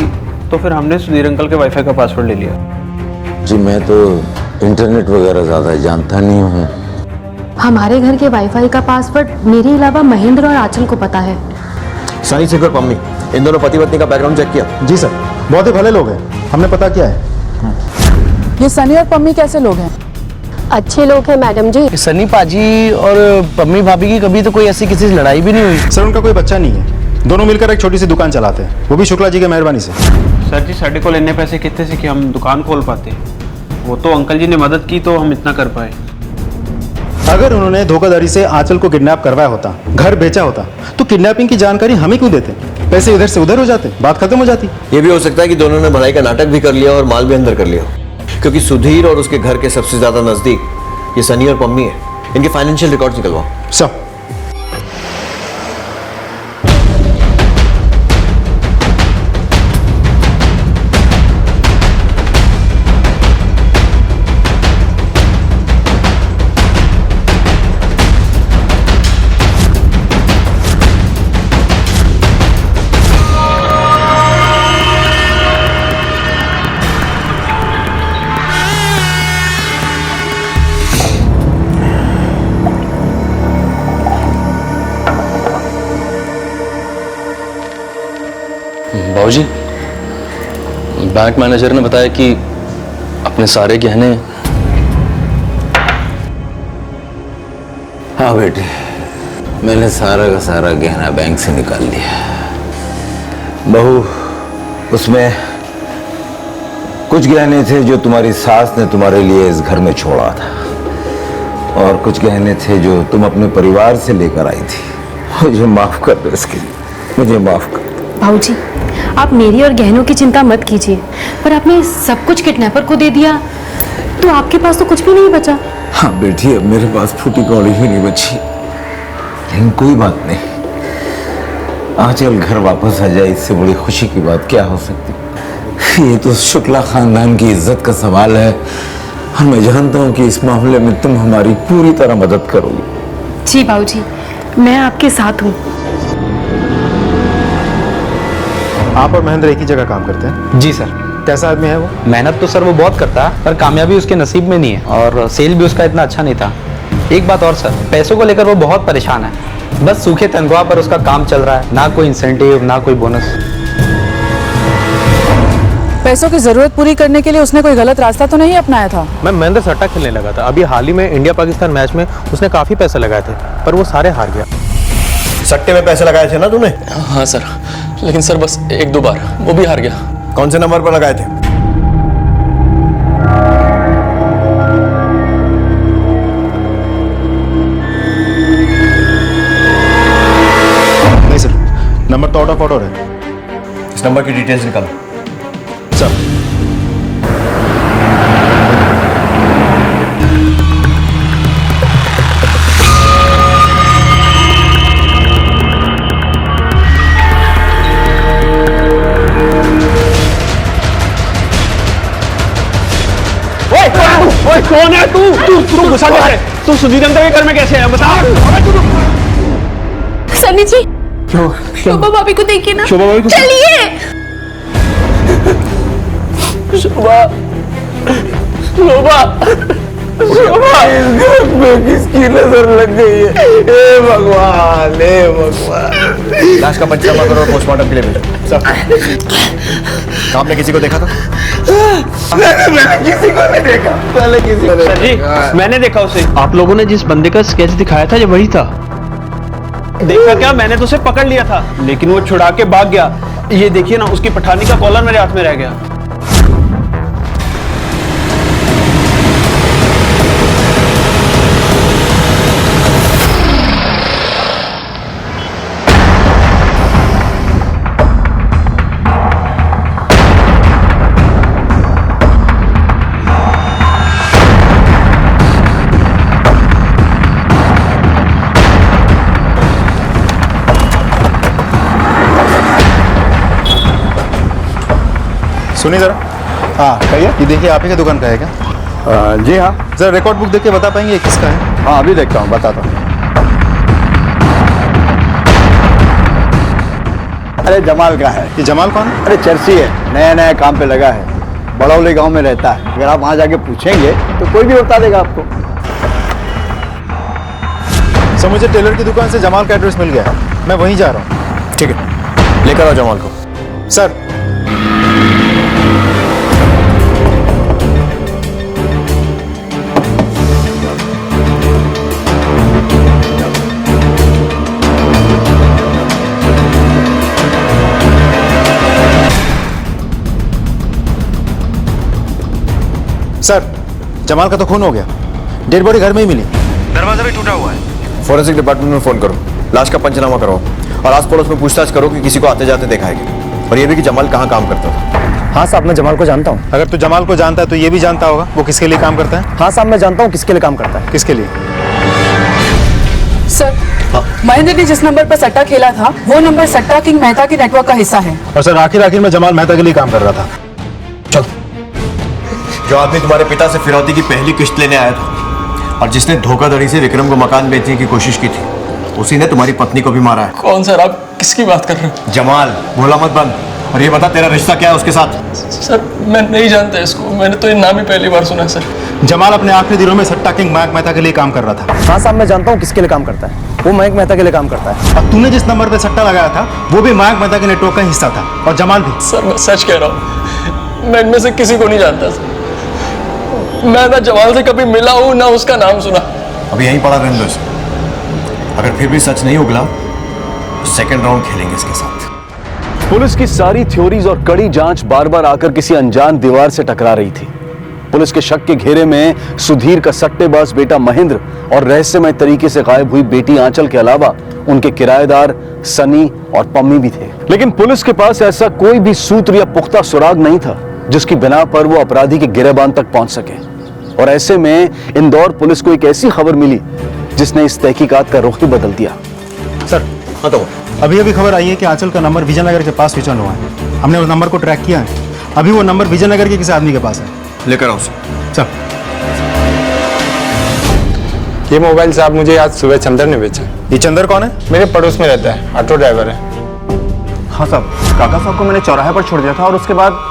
तो फिर हमने सुधीर अंकल के वाईफाई का पासवर्ड ले लिया। जी मैं तो इंटरनेट वगैरह ज्यादा जानता नहीं हूँ। हमारे घर के वाईफाई का पासवर्ड मेरे अलावा महेंद्र और आंचल को पता है। सनी सिंह और पम्मी, इन दोनों पति पत्नी का बैकग्राउंड चेक किया? जी सर, बहुत ही भले लोग हैं, हमने पता किया है। ये सनी और पम्मी कैसे लोग हैं? अच्छे लोग हैं मैडम जी। सनी पाजी और पम्मी भाभी की कभी तो कोई ऐसी किसी से लड़ाई भी नहीं हुई। सर उनका कोई बच्चा नहीं है, दोनों मिलकर एक छोटी सी दुकान चलाते हैं, वो भी शुक्ला जी की मेहरबानी से। सर जी, साढ़े को लेने पैसे कितने से कि हम दुकान खोल पाते? वो तो अंकल जी ने मदद की तो हम इतना कर पाए। अगर उन्होंने धोखाधड़ी से आंचल को किडनैप करवाया होता, घर बेचा होता, तो किडनैपिंग की जानकारी हमें क्यों देते? पैसे इधर से उधर हो जाते, बात खत्म हो जाती। ये भी हो सकता है कि दोनों ने भलाई का नाटक भी कर लिया और माल भी अंदर कर लिया, क्योंकि सुधीर और उसके घर के सबसे ज्यादा नजदीक ये सनी और पम्मी है। इनके फाइनेंशियल रिकॉर्ड्स निकलवाओ। सब बाबूजी, बैंक मैनेजर ने बताया कि अपने सारे गहने। हाँ बेटे, मैंने सारा का सारा गहना बैंक से निकाल लिया। बहू, उसमें कुछ गहने थे जो तुम्हारी सास ने तुम्हारे लिए इस घर में छोड़ा था, और कुछ गहने थे जो तुम अपने परिवार से लेकर आई थी। मुझे माफ कर दो इसके लिए, मुझे माफ कर दो। भाऊजी, आप मेरी और गहनों की चिंता मत कीजिए, पर आपने सब कुछ किडनैपर को दे दिया तो आपके पास तो कुछ भी नहीं बचा। हाँ बेटी, अब मेरे पास फूटी कौड़ी भी नहीं बची, लेकिन कोई बात नहीं। आंचल घर वापस आ जाए, इससे बड़ी खुशी की बात क्या हो सकती। ये तो शुक्ला खानदान की इज्जत का सवाल है, और मैं जानता हूँ कि इस मामले में तुम हमारी पूरी तरह मदद करोगी। जी भाऊजी, मैं आपके साथ हूँ। आप और महेंद्र एक ही जगह काम करते हैं? जी सर। कैसा आदमी है वो? मेहनत तो सर वो बहुत करता है, पर कामयाबी उसके नसीब में नहीं है, और सेल भी उसका इतना अच्छा नहीं था। एक बात और सर, पैसों को लेकर वो बहुत परेशान है। बस सूखे तनख्वाह पर उसका काम चल रहा है, ना कोई इंसेंटिव ना कोई बोनस। पैसों की जरूरत पूरी करने के लिए उसने कोई गलत रास्ता तो नहीं अपनाया था? मैं महेंद्र सट्टा खेलने लगा था। अभी हाल ही में इंडिया पाकिस्तान मैच में उसने काफी पैसे लगाए थे, पर वो सारे हार गया। सट्टे में पैसे लगाए थे ना तूने? हाँ सर, लेकिन सर बस एक दो बार, वो भी हार गया। कौन से नंबर पर लगाए थे? नहीं सर, नंबर तो आउट ऑफ ऑर्डर है। इस नंबर की डिटेल्स निकालो। सर ओए कौन है तू? तू घुसा कैसे? तू सुधीर अंकल के घर में कैसे है? बता। सनी जी, शोभा भाभी को देखिए ना। शोभा भाभी को- चलिए। शोभा शोभा शोभा इस घर में किसकी नजर लग गई है? हे भगवान, हे भगवान। लाश का पंचनामा करो और पोस्टमार्टम के लिए भेजो। आपने किसी को देखा था? मैंने किसी को नहीं देखा। पहले किसी को नहीं सर जी, मैंने देखा उसे। आप लोगों ने जिस बंदे का स्केच दिखाया था ये वही था। देखा क्या, मैंने तो उसे पकड़ लिया था लेकिन वो छुड़ा के भाग गया। ये देखिए ना, उसकी पठानी का कॉलर मेरे हाथ में रह गया। सुनिए जरा। हाँ कहिए। ये देखिए आप ही की दुकान का है क्या? जी हाँ। जरा रिकॉर्ड बुक देख के बता पाएंगे ये किसका है? हाँ अभी देखता हूँ, बताता हूँ। अरे जमाल का है। ये जमाल कौन है? अरे चर्सी है, नया नया काम पे लगा है, बड़ौली गांव में रहता है। अगर आप वहाँ जाके पूछेंगे तो कोई भी बता देगा आपको। सर मुझे टेलर की दुकान से जमाल का एड्रेस मिल गया है, मैं वहीं जा रहा हूँ। ठीक है, लेकर आओ जमाल को। सर सर जमाल का तो खून हो गया, डेड बॉडी घर में ही मिली, दरवाजा भी टूटा हुआ है। फॉरेंसिक डिपार्टमेंट में फोन करो, लाश का पंचनामा करो और आस पड़ोस में पूछताछ करो कि किसी को आते जाते देखा है क्या। और ये भी कि जमाल कहाँ काम करता था। हाँ साहब, मैं जमाल को जानता हूँ। अगर तू जमाल को जानता है तो ये भी जानता होगा वो किसके लिए काम करता है। हाँ साहब, मैं जानता हूँ किसके लिए काम करता है। किसके लिए? सर, महेंद्र ने जिस नंबर पर सट्टा खेला था वो नंबर सट्टा किंग मेहता के नेटवर्क का हिस्सा है। और सर आखिर में जमाल मेहता के लिए काम कर रहा था। चल, जो आदमी तुम्हारे पिता से फिरौती की पहली किश्त लेने आया था और जिसने धोखाधड़ी से विक्रम को मकान बेचने की कोशिश की थी, उसी ने तुम्हारी पत्नी को भी मारा है। कौन सर, आप किसकी बात कर रहे हो? जमाल, भोला मत बन। और ये बता तेरा रिश्ता क्या है उसके साथ? सर मैं नहीं जानता इसको, मैंने तो ये नाम ही पहली बार सुना है सर। जमाल अपने आखिरी दिनों में सट्टा किंग मयंक मेहता के लिए काम कर रहा था। हाँ साहब, मैं जानता हूँ किसके लिए काम करता है। वो मयंक मेहता के लिए काम करता है। और तूने जिस नंबर पे सट्टा लगाया था वो भी मयंक मेहता के नेटवर्क का हिस्सा था, और जमाल भी। सर मैं सच कह रहा हूँ, मैं इनमें से किसी को नहीं जानता सर। मैं ना जमाल से कभी मिला हूँ ना उसका नाम सुना। अभी यहीं पड़ा रहने दो इसे। अगर फिर भी सच नहीं उगला तो सेकंड राउंड खेलेंगे इसके साथ। पुलिस की सारी थ्योरीज और कड़ी जांच बार बार आकर किसी अनजान दीवार से टकरा रही थी। पुलिस के शक के घेरे में सुधीर का सट्टेबाज बेटा महेंद्र और रहस्यमय तरीके से गायब हुई बेटी आंचल के अलावा उनके किराएदार सनी और पम्मी भी थे। लेकिन पुलिस के पास ऐसा कोई भी सूत्र या पुख्ता सुराग नहीं था जिसकी बिना पर वो अपराधी के गिरेबान तक पहुंच सके। और ऐसे में इंदौर पुलिस को एक ऐसी खबर मिली जिसने इस तहकीकात का रुख ही बदल दिया। सर हाँ तो अभी अभी खबर आई है कि आंचल का नंबर विजयनगर के पास स्विच ऑन हुआ है। हमने उस नंबर को ट्रैक किया है। अभी वो नंबर विजयनगर के किसी आदमी के पास है। लेकर आओ उसे। सर ये मोबाइल साहब मुझे आज सुबह चंदर ने बेचा। ये चंदर कौन है? मेरे पड़ोस में रहता है, ऑटो ड्राइवर है। हाँ साहब, काका साहब को मैंने चौराहे पर छोड़ दिया था और उसके बाद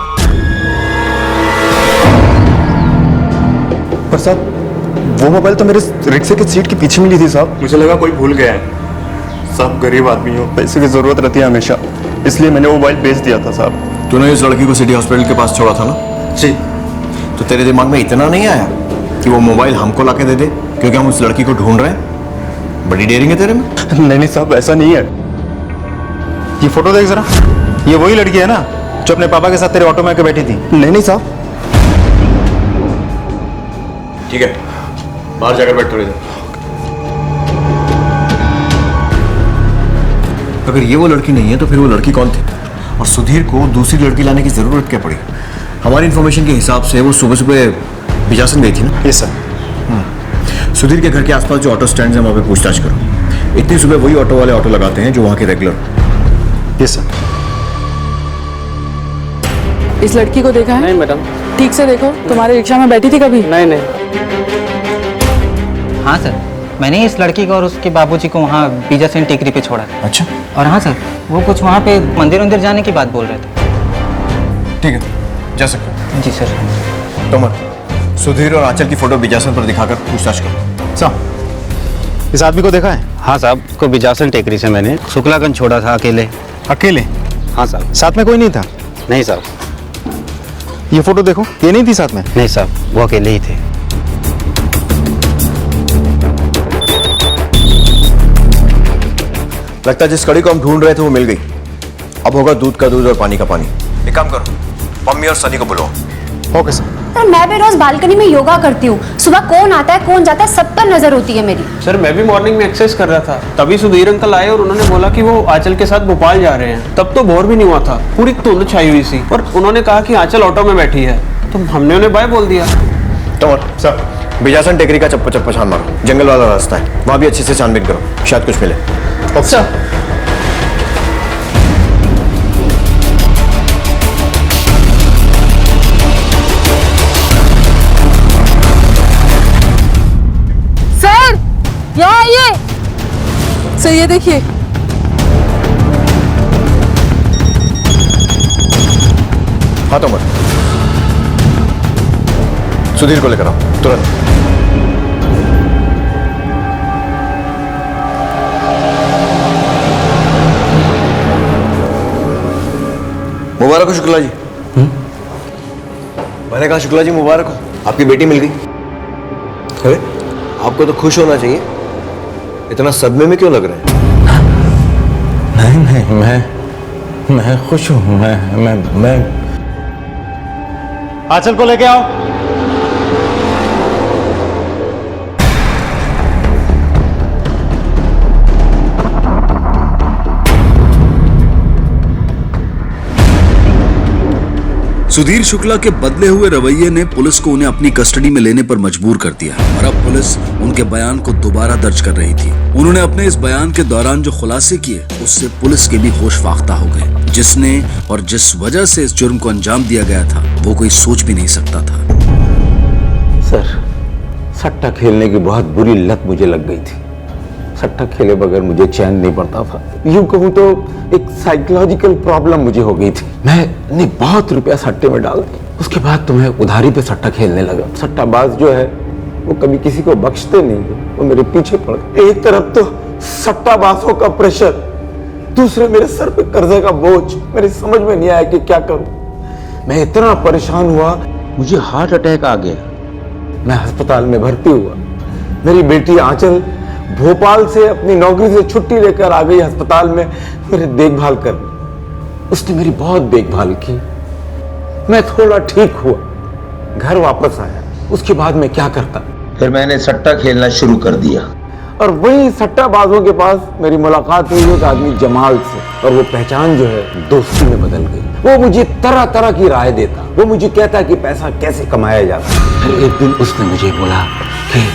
पर साहब वो मोबाइल तो मेरे रिक्शे की सीट के पीछे मिली थी साहब। मुझे लगा कोई भूल गया है। साहब गरीब आदमी हो, पैसे की जरूरत रहती है हमेशा, इसलिए मैंने मोबाइल बेच दिया था साहब। तूने इस लड़की को सिटी हॉस्पिटल के पास छोड़ा था ना? जी। तो तेरे दिमाग में इतना नहीं आया कि वो मोबाइल हमको लाके दे दे क्योंकि हम उस लड़की को ढूंढ रहे हैं? बड़ी डेयरिंग है तेरे में। नहीं साहब, ऐसा नहीं है। ये फोटो देख जरा, ये वही लड़की है ना जो अपने पापा के साथ तेरे ऑटो में आके बैठी थी? नहीं साहब। ठीक है, बाहर जाकर बैठ थोड़ी देर। अगर ये वो लड़की नहीं है तो फिर वो लड़की कौन थी? और सुधीर को दूसरी लड़की लाने की जरूरत क्या पड़ी? हमारी इन्फॉर्मेशन के हिसाब से वो सुबह सुबह बिजासन गई थी ना? Yes sir. सुधीर के घर के आसपास जो ऑटो स्टैंड है वहाँ पे पूछताछ करो। इतनी सुबह वही ऑटो वाले ऑटो लगाते हैं जो वहाँ के रेगुलर। Yes sir. इस लड़की को देखा है? नहीं मैडम। ठीक से देखो, तुम्हारे रिक्शा में बैठी थी कभी? नहीं नहीं। हाँ सर, मैंने इस लड़की को और उसके बाबूजी को वहाँ बीजा सेन टेकरी पे छोड़ा था। अच्छा। और हाँ सर, वो कुछ वहाँ पे मंदिर जाने की बात बोल रहे थे। ठीक है, जा सकते हो। जी सर। तोमर, सुधीर और आंचल की फोटो बिजासन पर दिखाकर पूछताछ करो। साहब, इस आदमी को देखा है? हाँ साहब, उसको बिजासन टेकरी से मैंने शुक्लागंज छोड़ा था अकेले। अकेले? हाँ साहब। साथ में कोई नहीं था? नहीं साहब। ये फोटो देखो, ये नहीं थी साथ में? नहीं साहब, वो अकेले ही थे। लगता है जिस कड़ी को हम ढूंढ रहे थे वो मिल गई। अब होगा दूध का दूध और पानी का पानी। एक काम करो, मम्मी और सनी को बुलाओ। Okay sir. सर मैं भी रोज बालकनी में योगा करती हूँ। सुबह कौन आता है कौन जाता है सब पर नजर होती है मेरी। सर मैं भी मॉर्निंग में एक्सरसाइज कर रहा था, तभी सुधीर अंकल आए और उन्होंने बोला कि वो आंचल के साथ भोपाल जा रहे हैं। तब तो भोर भी नहीं हुआ था, पूरी धुंध छाई हुई थी, और उन्होंने कहा कि आंचल ऑटो में बैठी है, तो हमने उन्हें बाय बोल दिया। तोमर सर, बिजासन टेकरी का चप्पा छान मारो, जंगल वाला रास्ता है, वहां भी अच्छे से छानबीन करो, शायद कुछ मिले। अच्छा। सर यहाँ आइए। सर ये देखिए। हाँ तोमर, सुधीर को लेकर आओ तुरंत। मुबारक हो शुक्ला जी। मैंने कहा शुक्ला जी मुबारक हो, आपकी बेटी मिल गई। अरे आपको तो खुश होना चाहिए, इतना सदमे में क्यों लग रहे हैं? नहीं, मैं खुश हूं। मैं आंचल को लेके आओ। सुधीर शुक्ला के बदले हुए रवैये ने पुलिस को उन्हें अपनी कस्टडी में लेने पर मजबूर कर दिया और अब पुलिस उनके बयान को दोबारा दर्ज कर रही थी। उन्होंने अपने इस बयान के दौरान जो खुलासे किए उससे पुलिस के भी होश फाख्ता हो गए। जिसने और जिस वजह से इस जुर्म को अंजाम दिया गया था वो कोई सोच भी नहीं सकता था। सर, सट्टा खेलने की बहुत बुरी लत मुझे लग गई थी। सट्टा खेले बगैर मुझे चैन नहीं पड़ता था। यूं कहूं तो एक साइकोलॉजिकल प्रॉब्लम मुझे हो गई थी। मैंने बहुत रुपया सट्टे में डाल दिया, उसके बाद तो मैं उधारी पे सट्टा खेलने लगा। सट्टाबाज जो है वो कभी किसी को बख्शते नहीं, वो मेरे पीछे पड़ गए। एक तरफ तो सट्टाबाजों का प्रेशर, दूसरे मेरे सर पे कर्जे का बोझ। मेरी समझ में नहीं आया कि क्या करूं। मैं इतना परेशान हुआ, मुझे हार्ट अटैक आ गया। मैं अस्पताल में भर्ती हुआ। मेरी बेटी आंचल भोपाल से अपनी नौकरी से छुट्टी लेकर आ गई अस्पताल में मेरी देखभाल करने। उसने मेरी बहुत देखभाल की। मैं थोड़ा ठीक हुआ, घर वापस आया। उसके बाद मैं क्या करता? फिर मैंने सट्टा खेलना शुरू कर दिया। और वही सट्टाबाजों के पास मेरी मुलाकात हुई एक आदमी जमाल से, और वो पहचान जो है दोस्ती में बदल गई। वो मुझे तरह तरह की राय देता, वो मुझे कहता कि पैसा कैसे कमाया जाता। फिर एक दिन उसने मुझे बोला कि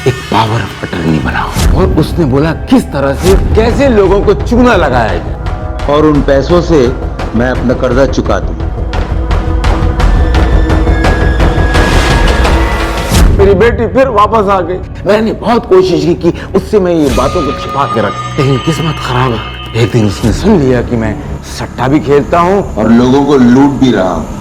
एक पावर ऑफ अटर्नी बनाओ, और उसने बोला किस तरह से कैसे लोगों को चूना लगाया जाए, और उन पैसों से मैं अपना कर्जा चुका दूं। मेरी बेटी फिर वापस आ गई। मैंने बहुत कोशिश की कि उससे मैं ये बातों को छिपा के रख, लेकिन किस्मत खराब है। एक दिन उसने सुन लिया कि मैं सट्टा भी खेलता हूँ और लोगों को लूट भी रहा हूं।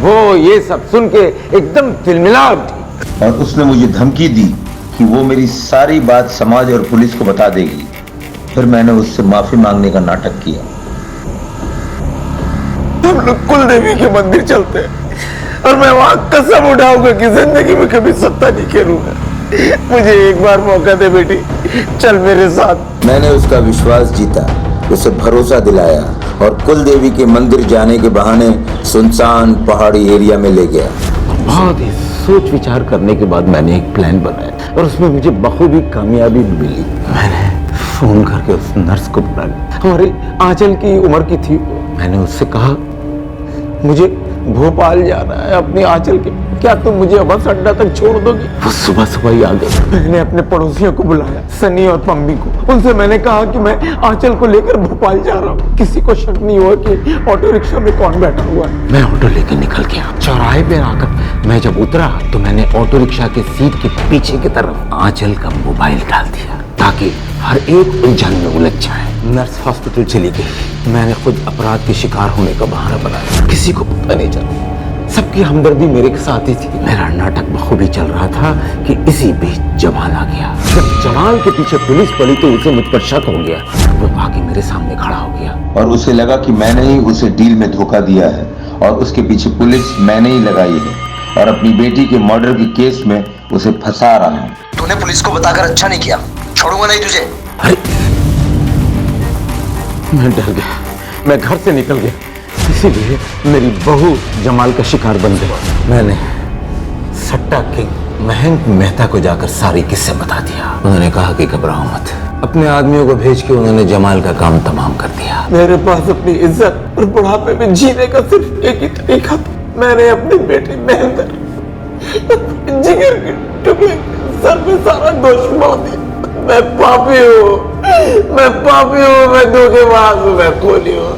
वो ये सब सुन के एकदम तिलमिला उठी, और उसने मुझे धमकी दी कि वो मेरी सारी बात समाज और पुलिस को बता देगी। फिर मैंने उससे माफी मांगने का नाटक किया। हम लोग कुल देवी के मंदिर चलते हैं, और मैं वहां कसम उठाऊंगा कि जिंदगी में कभी सट्टा नहीं खेलूंगा। मुझे एक बार मौका दे बेटी, चल मेरे साथ। मैंने उसका विश्वास जीता, उसे भरोसा दिलाया, और कुल देवी के मंदिर जाने के बहाने सुनसान पहाड़ी एरिया में ले गया। बहुत ही सोच विचार करने के बाद मैंने एक प्लान बनाया, और उसमें मुझे बखूबी कामयाबी मिली। मैंने फोन करके उस नर्स को बुला लिया, हमारी आंचल की उम्र की थी। मैंने उससे कहा मुझे भोपाल जाना है अपनी आंचल के क्या तुम मुझे बस अड्डा तक छोड़ दोगी? वो सुबह सुबह ही आ गए। मैंने अपने पड़ोसियों को बुलाया, सनी और पम्मी को। उनसे मैंने कहा कि मैं आंचल को लेकर भोपाल जा रहा हूँ। किसी को शक नहीं हुआ कि ऑटो रिक्शा में कौन बैठा हुआ है। मैं ऑटो लेकर निकल गया। चौराहे पे आकर मैं जब उतरा तो मैंने ऑटो रिक्शा के सीट के पीछे की तरफ आंचल का मोबाइल डाल दिया ताकि हर एक उलझन में उलझ जाए। नर्स हॉस्पिटल चली गई। मैंने खुद अपराध के शिकार होने का बहाना बनाया। किसी को पता नहीं चला। सबकी हमदर्दी मेरे के साथ ही थी। मेरा नाटक बखूबी चल रहा था कि इसी बीच जमाल आ गया। जब जमाल के पीछे पुलिस पड़ी तो उसे मुझ पर शक हो गया। वो आके मेरे सामने खड़ा हो गया और उसे लगा कि मैंने ही उसे डील में धोखा दिया है और उसके पीछे पुलिस मैंने ही लगाई है और अपनी बेटी के मर्डर के केस में उसे फंसा रहा हूँ। तूने पुलिस को बताकर अच्छा नहीं किया, छोड़ूंगा नहीं तुझे। मैं डर गया, मैं घर से निकल गया। इसीलिए मेरी बहू जमाल का शिकार बन गई। मैंने सट्टा किंग महंत मेहता को जाकर सारी किस्से बता दिया। उन्होंने कहा कि घबराओ मत। अपने आदमियों को भेज के उन्होंने जमाल का काम तमाम कर दिया। मेरे पास अपनी इज्जत और बुढ़ापे में जीने का सिर्फ एक ही तरीका था। मैंने अपनी बेटी महेंद्र जिगर के टुकड़े सर पे सारा दोष मोड़ दिया। मैं पापी हूँ, मैं पापी हूँ, मैं धोखेबाज हूँ, मैं खूनी हूँ।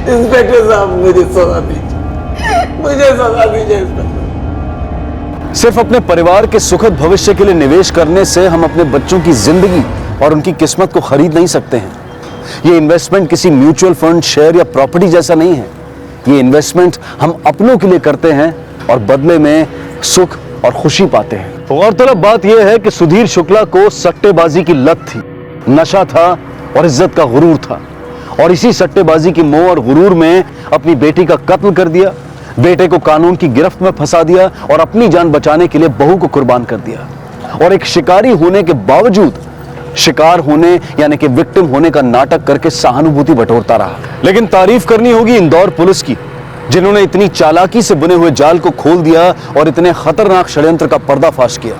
इंस्पेक्टर साहब मुझे सजा दीजिए, मुझे सजा दीजिए इंस्पेक्टर। सिर्फ अपने परिवार के सुखद भविष्य के लिए निवेश करने से हम अपने बच्चों की जिंदगी और उनकी किस्मत को खरीद नहीं सकते हैं। ये इन्वेस्टमेंट किसी म्यूचुअल फंड, शेयर या प्रॉपर्टी जैसा नहीं है। ये इन्वेस्टमेंट हम अपनों के लिए करते हैं और बदले में सुख और खुशी पाते हैं। गौरतलब बात यह है कि सुधीर शुक्ला को सट्टेबाजी की लत थी, नशा था और इज्जत का गुरूर था और इसी सट्टेबाजी की मोह और गुरूर में अपनी बेटी का कत्ल कर दिया, बेटे को कानून की गिरफ्त में फंसा दिया और अपनी जान बचाने के लिए बहू को कुर्बान कर दिया। और एक शिकारी होने के बावजूद शिकार होने यानी कि विक्टिम होने का नाटक करके सहानुभूति बटोरता रहा। लेकिन तारीफ करनी होगी इंदौर पुलिस की, जिन्होंने इतनी चालाकी से बुने हुए जाल को खोल दिया और इतने खतरनाक षड्यंत्र का पर्दाफाश किया।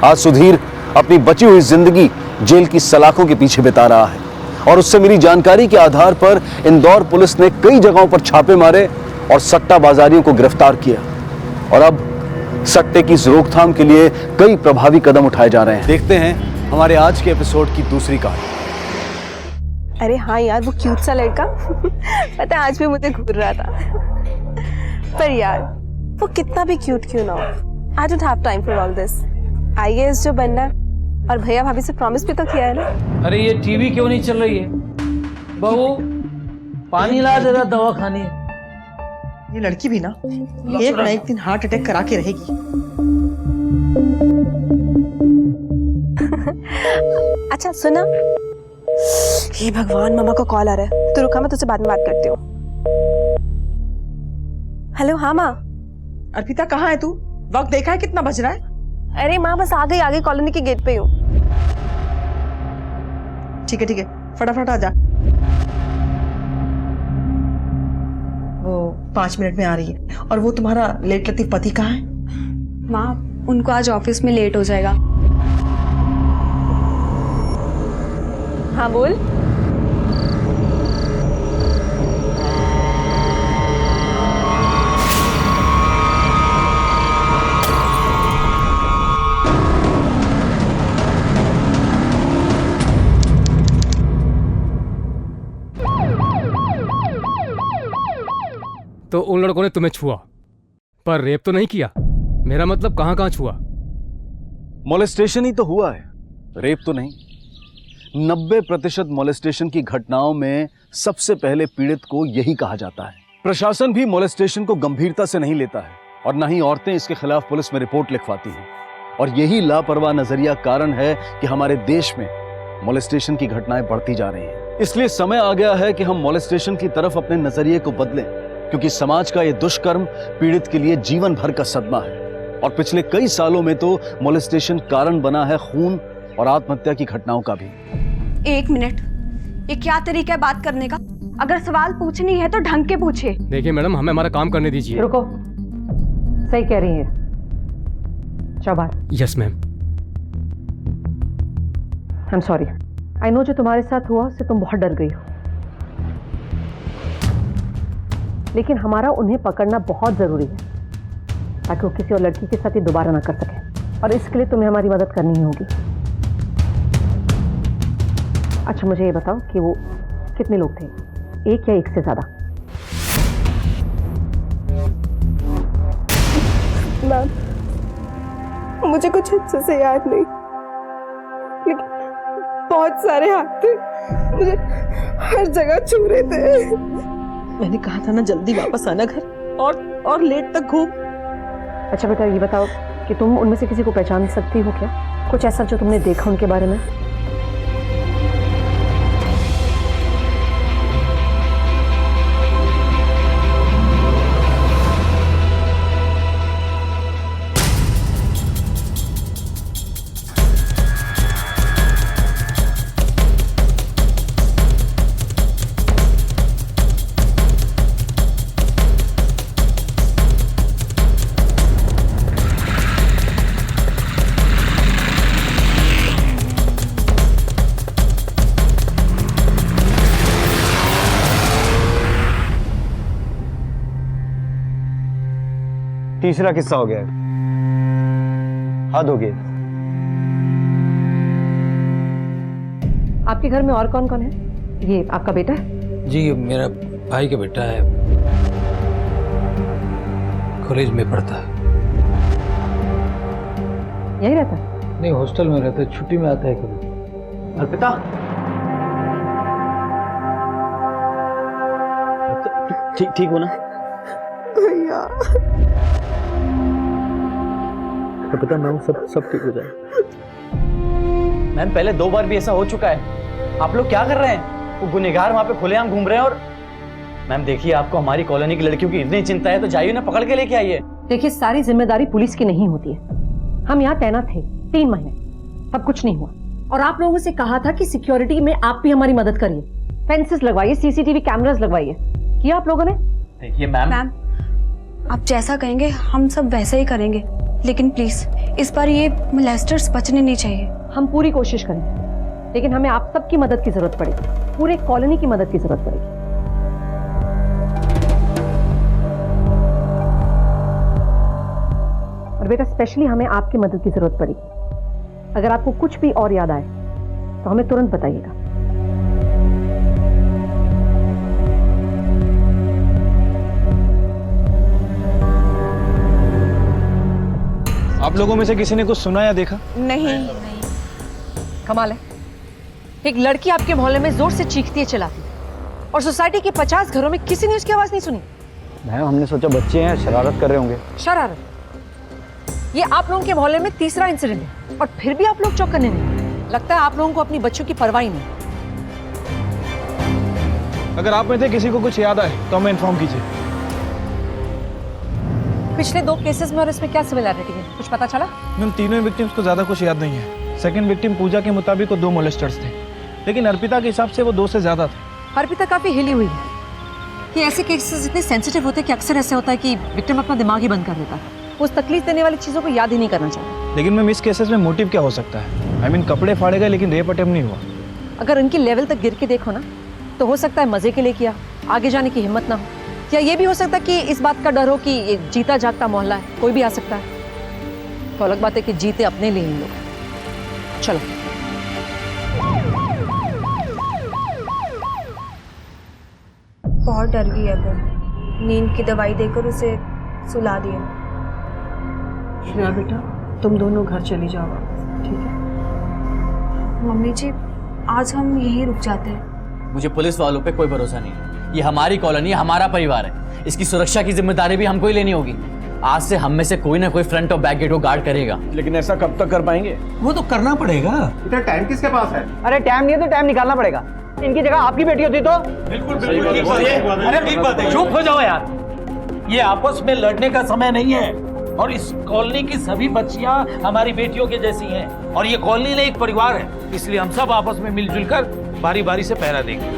आज सुधीर अपनी बची हुई जिंदगी जेल की सलाखों के पीछे बिता रहा है और उससे मिली जानकारी के आधार पर इंदौर पुलिस ने कई जगहों पर छापे मारे और सट्टा बाजारियों को गिरफ्तार किया और अब सट्टे की इस रोकथाम के लिए कई प्रभावी कदम उठाए जा रहे हैं। देखते हैं हमारे आज के एपिसोड की दूसरी कहानी। अरे हाँ यार, वो क्यूट सा लड़का पता है आज भी मुझे घूर रहा था। पर यार वो कितना भी क्यूट क्यों ना हो, I don't have time for all this. IAS जो बनना है और भैया भाभी से प्रॉमिस भी तो किया है ना। अरे ये टीवी क्यों नहीं चल रही है? बहू पानी ला जरा, दवा खानी है। ये लड़की भी ना एक ना एक दिन हार्ट अटैक करा के रहेगी। अच्छा सुना, हे भगवान, मामा का कॉल आ रहा है। तो रुका, मैं तुझसे बाद में बात करती हूँ। हेलो हाँ माँ। अर्पिता कहाँ है तू? वक्त देखा है कितना बज रहा है? अरे माँ बस आ गई, आगे कॉलोनी के गेट पे हूँ। ठीक है फटाफट आ जा। वो 5 मिनट में आ रही है। और वो तुम्हारा लेट लतीफ पति कहाँ है? माँ उनको आज ऑफिस में लेट हो जाएगा। हाँ बोल। तो उन लड़कों ने तुम्हें छुआ पर रेप तो नहीं किया? मेरा मतलब कहां छुआ? मोलेस्टेशन ही तो हुआ है, रेप तो नहीं। 90% मोलेस्टेशन की घटनाओं में सबसे पहले पीड़ित को यही कहा जाता है। प्रशासन भी मोलेस्टेशन को गंभीरता से नहीं लेता है और न ही औरतें इसके खिलाफ पुलिस में रिपोर्ट लिखवाती हैं। और यही लापरवाह नजरिया कारण है कि हमारे देश में मोलेस्टेशन की घटनाएं बढ़ती जा रही हैं। इसलिए समय आ गया है कि हम मोलेस्टेशन की तरफ अपने नजरिए को बदलें, क्योंकि समाज का यह दुष्कर्म पीड़ित के लिए जीवन भर का सदमा है। और पिछले कई सालों में तो मोलेस्टेशन कारण बना है खून और आत्महत्या की घटनाओं का भी। 1 मिनट, ये क्या तरीका है बात करने का? अगर सवाल पूछनी है तो ढंग के पूछे। देखिए मैडम, हमें हमारा काम करने दीजिए। रुको, सही कह रही है। चौबार। Yes ma'am. I am sorry. I know जो तुम्हारे साथ हुआ उससे तुम बहुत डर गई हो, लेकिन हमारा उन्हें पकड़ना बहुत जरूरी है। ताकि वो किसी और लड़की के साथ ये दोबारा ना कर सके, और इसके लिए तुम्हें हमारी मदद करनी ही होगी। अच्छा मुझे ये बताओ कि वो कितने लोग थे, एक या एक से ज्यादा? मैम, मुझे कुछ अच्छे से याद नहीं, लेकिन बहुत सारे हाथ थे, मुझे हर जगह छू रहे थे। मैंने कहा था ना जल्दी वापस आना घर, और लेट तक घूम। अच्छा बेटा ये बताओ कि तुम उनमें से किसी को पहचान सकती हो क्या? कुछ ऐसा जो तुमने देखा उनके बारे में? तीसरा किस्सा हो गया है, हद हो गई। आपके घर में और कौन कौन है? ये आपका बेटा है? जी मेरा भाई का बेटा है, कॉलेज में पढ़ता है। यही रहता है? नहीं, हॉस्टल में रहता है, छुट्टी में आता है कभी। अर्पिता, ठीक हो ना? भैया अर्पिता मैम, सब ठीक हो जाए। मैम पहले 2 बार भी ऐसा हो चुका है। आप लोग क्या कर रहे हैं? वो गुनहगार वहां पे खुलेआम घूम रहे हैं। और मैम देखिए, आपको हमारी कॉलोनी की लड़कियों की इतनी चिंता है तो जाइए ना, पकड़ के लेके आइए। देखिए सारी जिम्मेदारी पुलिस की नहीं होती है। हम यहाँ तैनात थे 3 महीने, तब कुछ नहीं हुआ, और आप लोगों से कहा था कि सिक्योरिटी में आप भी हमारी मदद करिए, फेंसेस लगवाइए, सीसीटीवी कैमरास लगवाइए। किया आप लोगों ने? देखिए मैम, आप जैसा कहेंगे हम सब वैसे ही करेंगे, लेकिन प्लीज इस बार ये मोलेस्टर्स बचने नहीं चाहिए। हम पूरी कोशिश करेंगे, लेकिन हमें आप सबकी मदद की जरूरत पड़ेगी, पूरे कॉलोनी की मदद की जरूरत पड़ेगी। और बेटा स्पेशली हमें आपकी मदद की जरूरत पड़ेगी। अगर आपको कुछ भी और याद आए तो हमें तुरंत बताइएगा। आप लोगों में से किसी ने कुछ सुना या देखा? नहीं। कमाल है, एक लड़की आपके मोहल्ले में जोर से चीखती है, चिल्लाती है, और सोसाइटी के 50 घरों में किसी ने उसकी आवाज नहीं सुनी। मैम हमने सोचा बच्चे हैं, शरारत कर रहे होंगे। शरारत? ये आप लोगों के मोहल्ले में तीसरा इंसिडेंट है, और फिर भी आप लोग चौंकने नहीं। लगता है आप लोगों को अपनी बच्चों की परवाह ही नहीं। अगर आप में से किसी को कुछ याद आए तो हमें इन्फॉर्म कीजिए। पिछले 2 केसेस में और इसमें क्या सिमिलैरिटी है, कुछ पता चला? मैम तीनों विक्टिम्स को ज्यादा कुछ याद नहीं है। सेकंड विक्टिम पूजा के मुताबिक वो 2 मोलेस्टर्स थे, लेकिन अर्पिता के हिसाब से वो 2 से ज्यादा थे। अर्पिता काफी हिली हुई है। ये ऐसे केसेस इतने सेंसिटिव होते हैं कि अक्सर ऐसे होता है कि विक्टिम अपना दिमाग ही बंद कर देता है, उस तकलीफ देने वाली चीजों को याद ही नहीं करना चाहता। लेकिन मैम इस केसेस में मोटिव क्या हो सकता है? आई मीन कपड़े फाड़े गए लेकिन रेप अटेम्प्ट नहीं हुआ। अगर उनकी लेवल तक गिर के देखो ना, तो हो सकता है मजे के लिए किया, आगे जाने की हिम्मत ना हो, या ये भी हो सकता है कि इस बात का डर हो कि ये जीता जागता मोहल्ला है, कोई भी आ सकता है। तो अलग बात है कि जीते अपने लिए ही लोग। चलो बहुत डर गई है वो, नींद की दवाई देकर उसे सुला दिया। श्रेया बेटा, तुम दोनों घर चली जाओ, ठीक है? मम्मी जी आज हम यहीं रुक जाते हैं। मुझे पुलिस वालों पे कोई भरोसा नहीं है। ये हमारी कॉलोनी है, हमारा परिवार है, इसकी सुरक्षा की जिम्मेदारी भी हमको ही लेनी होगी। आज से हम में से कोई ना कोई फ्रंट और बैक गेट को गार्ड करेगा। लेकिन ऐसा कब तक कर पाएंगे? वो तो करना पड़ेगा। इतना टाइम किसके पास है? अरे टाइम नहीं है तो टाइम निकालना पड़ेगा। इनकी जगह आपकी बेटी होती तो। बिल्कुल ठीक बात है। चुप हो जाओ यार, ये आपस में लड़ने का समय नहीं है, और इस कॉलोनी की सभी बच्चियां हमारी बेटियों के जैसी हैं, और ये कॉलोनी नहीं एक परिवार है, इसलिए हम सब आपस में मिलजुल कर बारी बारी से पहरा देंगे।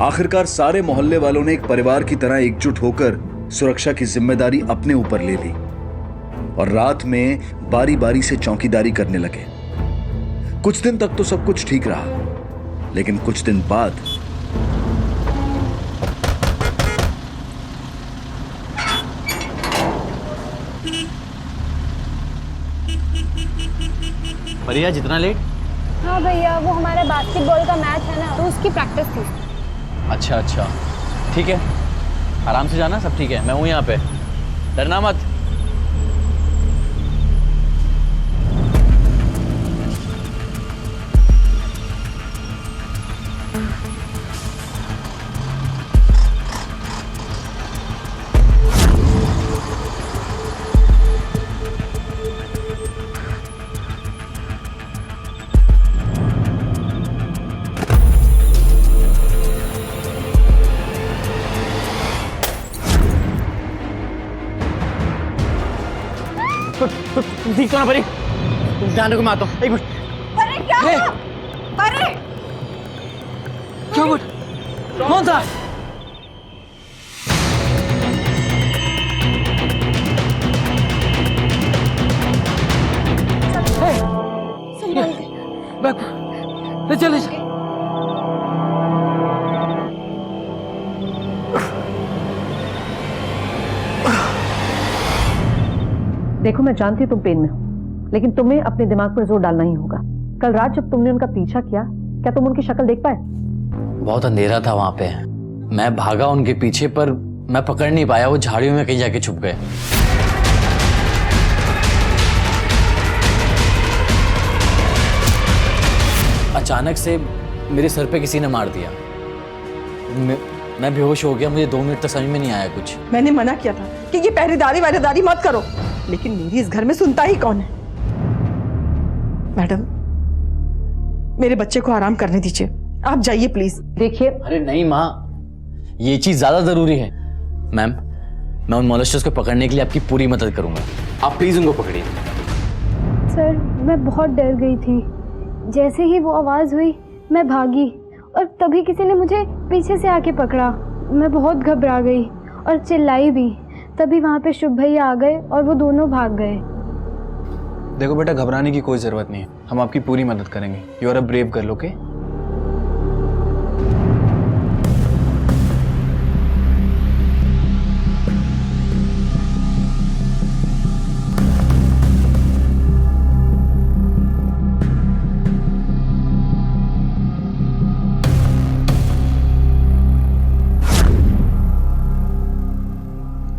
आखिरकार सारे मोहल्ले वालों ने एक परिवार की तरह एकजुट होकर सुरक्षा की जिम्मेदारी अपने ऊपर ले ली और रात में बारी बारी से चौकीदारी करने लगे। कुछ दिन तक तो सब कुछ ठीक रहा, लेकिन कुछ दिन बाद परिया जितना लेट? हाँ भैया, वो हमारा बास्केटबॉल का मैच है ना, तो उसकी प्रैक्टिस थी। अच्छा अच्छा, ठीक है, आराम से जाना, सब ठीक है, मैं हूँ यहाँ पे, डरना मत। ठीक तो ना परी, ध्यान रखो, मैं आता हूँ। एक मिनट। परे क्या हुआ? परे क्या हुआ? कौन था? ले चल। देखो, मैं जानती हूँ तुम पेन में हो, लेकिन तुम्हें अपने दिमाग पर जोर डालना ही होगा। कल रात जब तुमने उनका पीछा किया, क्या तुम उनकी शक्ल देख पाए? बहुत अंधेरा था वहां पे, मैं भागा उनके पीछे, पर मैं पकड़ नहीं पाया, वो झाड़ियों में कहीं जाके छुप गए। अचानक से मेरे सर पे किसी ने मार दिया, मैं बेहोश हो गया, मुझे 2 मिनट तक समझ में नहीं आया कुछ। मैंने मना किया था कि ये पहरेदारी मत करो, लेकिन मेरी इस घर में सुनता ही कौन है? मैडम, मेरे बच्चे को आराम करने दीजिए, आप जाइए प्लीज। देखिए, अरे नहीं माँ, ये चीज ज्यादा जरूरी है। मैम, मैं उन मॉलेस्टर्स को पकड़ने के लिए आपकी पूरी मदद करूंगा, आप प्लीज उनको पकड़िए। सर, मैं बहुत डर गई थी। जैसे ही वो आवाज़ हुई मैं भागी और तभी किसी ने मुझे पीछे से आके पकड़ा। मैं बहुत घबरा गई और चिल्लाई भी। तभी वहाँ पे शुभ भैया आ गए और वो दोनों भाग गए। देखो बेटा, घबराने की कोई जरूरत नहीं है, हम आपकी पूरी मदद करेंगे। You are a brave girl, okay?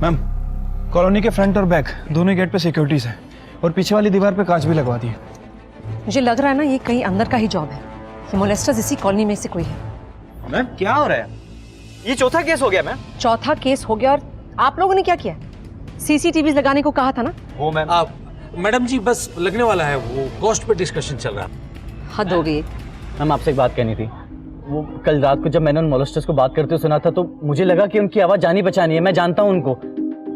Ma'am, colony के फ्रंट और बैक दोनों गेट पे सिक्योरिटीज है और पीछे वाली दीवार पे कांच भी लगवा दी है। मुझे लग रहा है ना, ये कहीं अंदर का ही जॉब है। ये मोलेस्टर्स इसी कॉलोनी में से कोई है। मैम, क्या हो रहा है? ये चौथा केस हो गया मैम। चौथा केस हो गया, और आप लोगों ने क्या किया? सीसीटीवी लगाने को कहा था ना। वो मैम, आप मैडम जी, बस लगने वाला है, वो कॉस्ट पे डिस्कशन चल रहा है। हद हो गई। मैम, आपसे एक बात कहनी थी। वो कल रात को जब मैंने उन मॉलेस्टर्स को बात करते हुए सुना था, तो मुझे लगा कि उनकी आवाज़ जानी पहचानी है। मैं जानता हूँ उनको,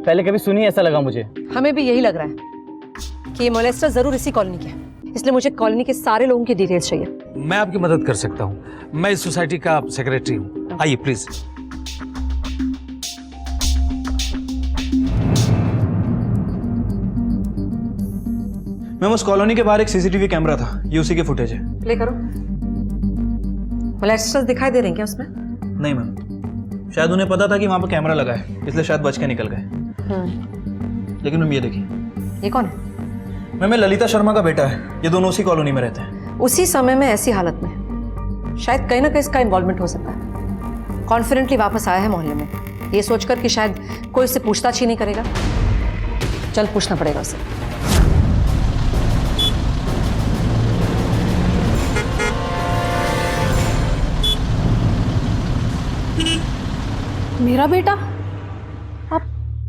पहले कभी सुनी, ऐसा लगा मुझे। हमें भी यही लग रहा है कि ये मोलेस्टर जरूर इसी कॉलोनी के है, इसलिए मुझे कॉलोनी के सारे लोगों की डिटेल्स चाहिए। मैं आपकी मदद कर सकता हूँ, मैं इस सोसाइटी का सेक्रेटरी हूँ। आइए प्लीज। मैम, उस कॉलोनी के बाहर एक सीसीटीवी कैमरा था, ये उसी के फुटेज है। प्ले करो। मोलेस्टर्स दिखाई दे रहे हैं क्या उसमें? नहीं मैम, शायद उन्हें पता था कि वहां पर कैमरा लगा है, इसलिए शायद बच के निकल गए। लेकिन मैम, ये देखिए। ये कौन है? मैम, ये ललिता शर्मा का बेटा है, ये दोनों उसी कॉलोनी में रहते हैं। उसी समय में ऐसी हालत में शायद कहीं ना कहीं इसका इन्वॉल्वमेंट हो सकता है। कॉन्फिडेंटली वापस आया है मोहल्ले में, ये सोचकर कि शायद कोई उससे पूछताछ ही नहीं करेगा। चल, पूछना पड़ेगा उसे। मेरा बेटा? आप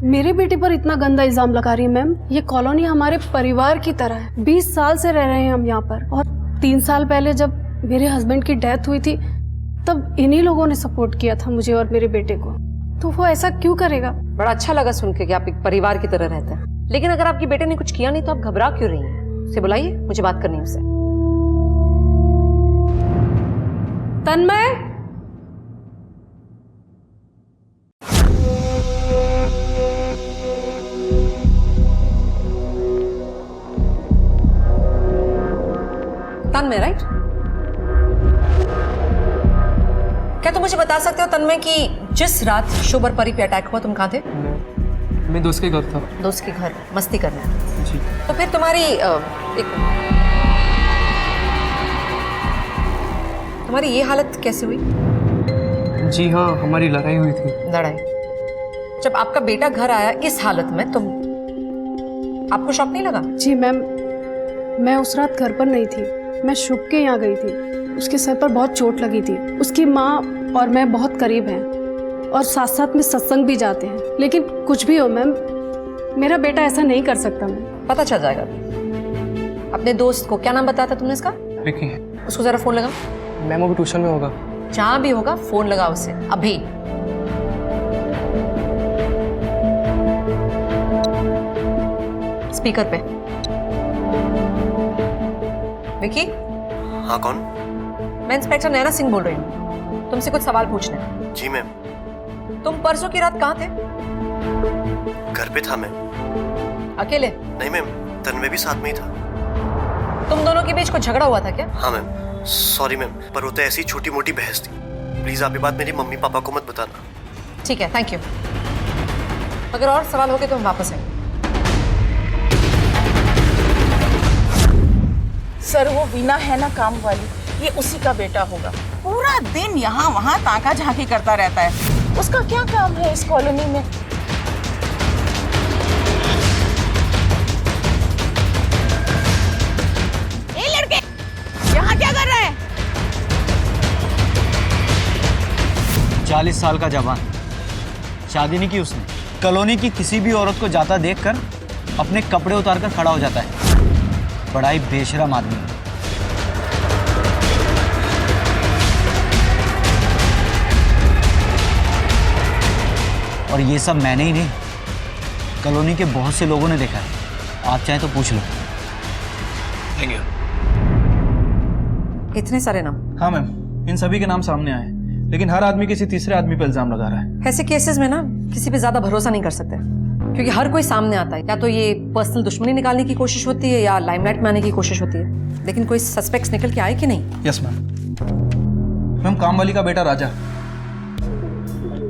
मेरे बेटे पर इतना गंदा इल्जाम लगा रही है मैम? ये कॉलोनी हमारे परिवार की तरह है। 20 साल से रह रहे हैं हम यहाँ पर, और 3 साल पहले जब मेरे हस्बैंड की डेथ हुई थी, तब इन्हीं लोगों ने सपोर्ट किया था मुझे और मेरे बेटे को। तो वो ऐसा क्यों करेगा? बड़ा अच्छा लगा सुन के कि आप एक परिवार की तरह रहते हैं, लेकिन अगर आपके बेटे ने कुछ किया नहीं तो आप घबरा क्यों रही हैं? उसे बुलाइए, मुझे बात करनी है उससे। तन्मय, तन्मय, राइट? क्या तुम मुझे बता सकते हो तन्मय कि जिस रात शुभ और परी पे अटैक हुआ तुम कहाँ थे? मैं दोस्त के घर था। दोस्त के घर मस्ती करने? जी। तो फिर तुम्हारी ये हालत कैसे हुई? जी हाँ, हमारी लड़ाई हुई थी। लड़ाई? जब आपका बेटा घर आया इस हालत में तुम, आपको शॉक नहीं लगा? जी मैम, मैं उस रात घर पर नहीं थी, मैं शुभ के यहाँ गई थी। उसके सर पर बहुत चोट लगी थी। उसकी माँ और मैं बहुत करीब हैं और साथ साथ में सत्संग भी जाते हैं। लेकिन कुछ भी हो मैम, मेरा बेटा ऐसा नहीं कर सकता। मैम पता चल जाएगा। अपने दोस्त को क्या नाम बताया था तुमने इसका? विकी। उसको जरा फोन लगा। मैम वो भी ट्यूशन में होगा। जहाँ भी होगा फोन लगा उसे अभी। स्पीकर पे। विकी? हाँ कौन? मैं इंस्पेक्टर नैना सिंह बोल रही हूँ, तुमसे कुछ सवाल पूछने हैं। जी मैम। तुम परसों की रात कहाँ थे? घर पे था मैं। अकेले? नहीं मैम, तन्मय भी साथ में ही था। तुम दोनों के बीच कुछ झगड़ा हुआ था क्या? हाँ मैम, सॉरी मैम, पर वो तो ऐसी छोटी मोटी बहस थी। प्लीज आप ये बात मेरी मम्मी पापा को मत बताना। ठीक है, थैंक यू। अगर और सवाल हो गए तो हम वापस आएंगे। सर वो वीना है ना काम वाली, ये उसी का बेटा होगा। पूरा दिन यहाँ वहाँ ताका झांकी करता रहता है। उसका क्या काम है इस कॉलोनी में? ए लड़के, यहाँ क्या कर रहे हैं? 40 साल का जवान, शादी नहीं की उसने। कॉलोनी की किसी भी औरत को जाता देखकर अपने कपड़े उतारकर खड़ा हो जाता है। बड़ा ही बेशरम आदमी है। और ये सब मैंने ही नहीं, कॉलोनी के बहुत से लोगों ने देखा है। आप चाहे तो पूछ लो। Thank you. इतने सारे नाम? हाँ मैम, इन सभी के नाम सामने आए, लेकिन हर आदमी किसी तीसरे आदमी पर इल्जाम लगा रहा है। ऐसे केसेस में ना किसी पे ज्यादा भरोसा नहीं कर सकते, क्योंकि हर कोई सामने आता है। या तो ये पर्सनल दुश्मनी निकालने की कोशिश होती है या लाइमलाइट में आने की कोशिश होती है। लेकिन कोई सस्पेक्ट्स निकल के आए कि नहीं? Yes ma'am. मैम कामवाली का बेटा राजा,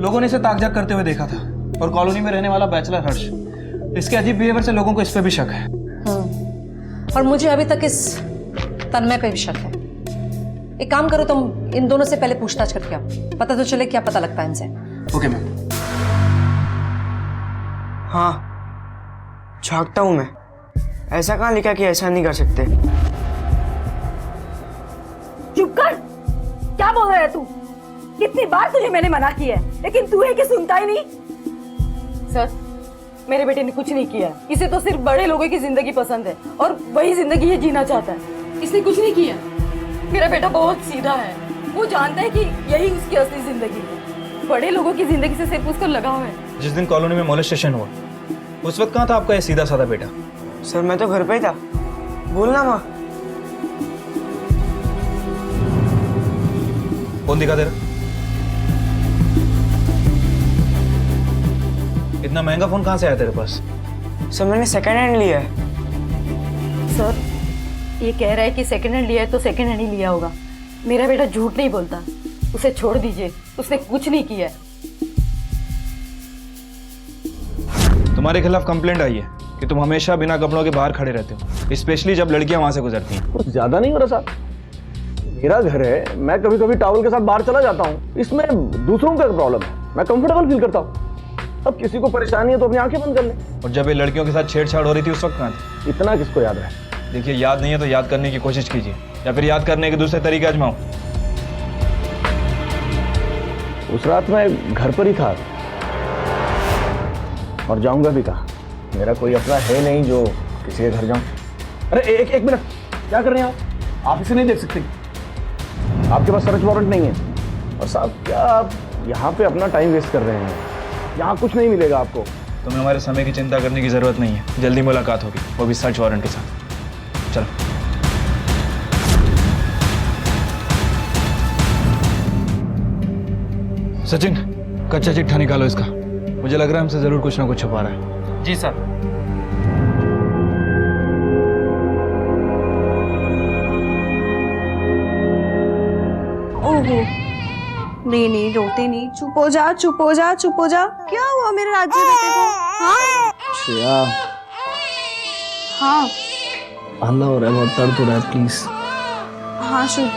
लोगों ने इसे ताकझाक करते हुए देखा था। और कॉलोनी में रहने वाला बैचलर हर्ष, इसके अजीब बिहेवियर से लोगों को इस पे भी शक है। और मुझे अभी तक इस तन्मय पे भी शक है। एक काम करो, तुम इन दोनों से पहले पूछताछ करके आओ, पता तो चले क्या पता लगता है इनसे। Okay ma'am. हाँ, झांकता हूं मैं। ऐसा कहाँ लिखा कि ऐसा नहीं कर सकते? चुप कर! क्या बोल रहा है तू? कितनी बार तुझे मैंने मना किया है, लेकिन तू है कि सुनता ही नहीं। सर, मेरे बेटे ने कुछ नहीं किया। इसे तो सिर्फ बड़े लोगों की जिंदगी पसंद है और वही जिंदगी ये जीना चाहता है। इसने कुछ नहीं किया। मेरा बेटा बहुत सीधा है, वो जानता है कि यही उसकी असली जिंदगी है। बड़े लोगों की जिंदगी से सिर्फ उसका लगाव है। जिस दिन कॉलोनी में मोलेस्टेशन हुआ, उस वक्त कहाँ था आपका ये सीधा साधा बेटा? सर मैं तो घर पे ही था। बोलना माँ। फोन दिखा तेरा। इतना महंगा फोन कहाँ से आया तेरे पास? सर मैंने सेकंड हैंड लिया है। सर ये कह रहा है कि सेकंड हैंड लिया है तो सेकंड हैंड ही लिया होगा। मेरा बेटा झूठ नहीं बोलता, उसे छोड़ दीजिए, उसने कुछ नहीं किया। तुम्हारे खिलाफ कंप्लेंट आई है कि तुम हमेशा बिना कपड़ों के बाहर खड़े रहते हो, स्पेशली जब लड़कियां वहां से गुजरती हैं। कुछ ज्यादा नहीं हो रहा साहब, मेरा घर है, मैं कभी कभी टॉवल के साथ बाहर चला जाता हूँ, इसमें दूसरों का प्रॉब्लम है, मैं कंफर्टेबल फील करता हूँ। अब किसी को परेशानी है तो अपनी आंखें बंद कर ले। और जब ये लड़कियों के साथ छेड़छाड़ हो रही थी उस वक्त कहाँ थे? इतना किसको याद है? देखिए, याद नहीं है तो याद करने की कोशिश कीजिए, या फिर याद करने के दूसरे तरीके आजमाओ। उस रात मैं घर पर ही था और जाऊंगा भी कहाँ? मेरा कोई अपना है नहीं जो किसी के घर जाऊं। अरे एक मिनट, क्या कर रहे हैं आप इसे नहीं देख सकते? आपके पास सर्च वारंट नहीं है। और साहब क्या आप यहाँ पे अपना टाइम वेस्ट कर रहे हैं? यहाँ कुछ नहीं मिलेगा आपको। तुम्हें हमारे समय की चिंता करने की जरूरत नहीं है, जल्दी मुलाकात होगी, वो भी सर्च वारंट के साथ। चलो। सचिन, कच्चा चिट्ठा निकालो इसका। मुझे लग रहा है हमसे जरूर कुछ ना कुछ छुपा रहा है। जी सर। ओहो, नहीं नहीं रोते नहीं, चुप हो जा चुप हो जा चुप हो जा। क्या हुआ मेरे राज्य बेटे को? हाँ श्रेया, हाँ हल्ला हो रहा है, बहुत दर्द हो रहा है, प्लीज। हाँ शुभ,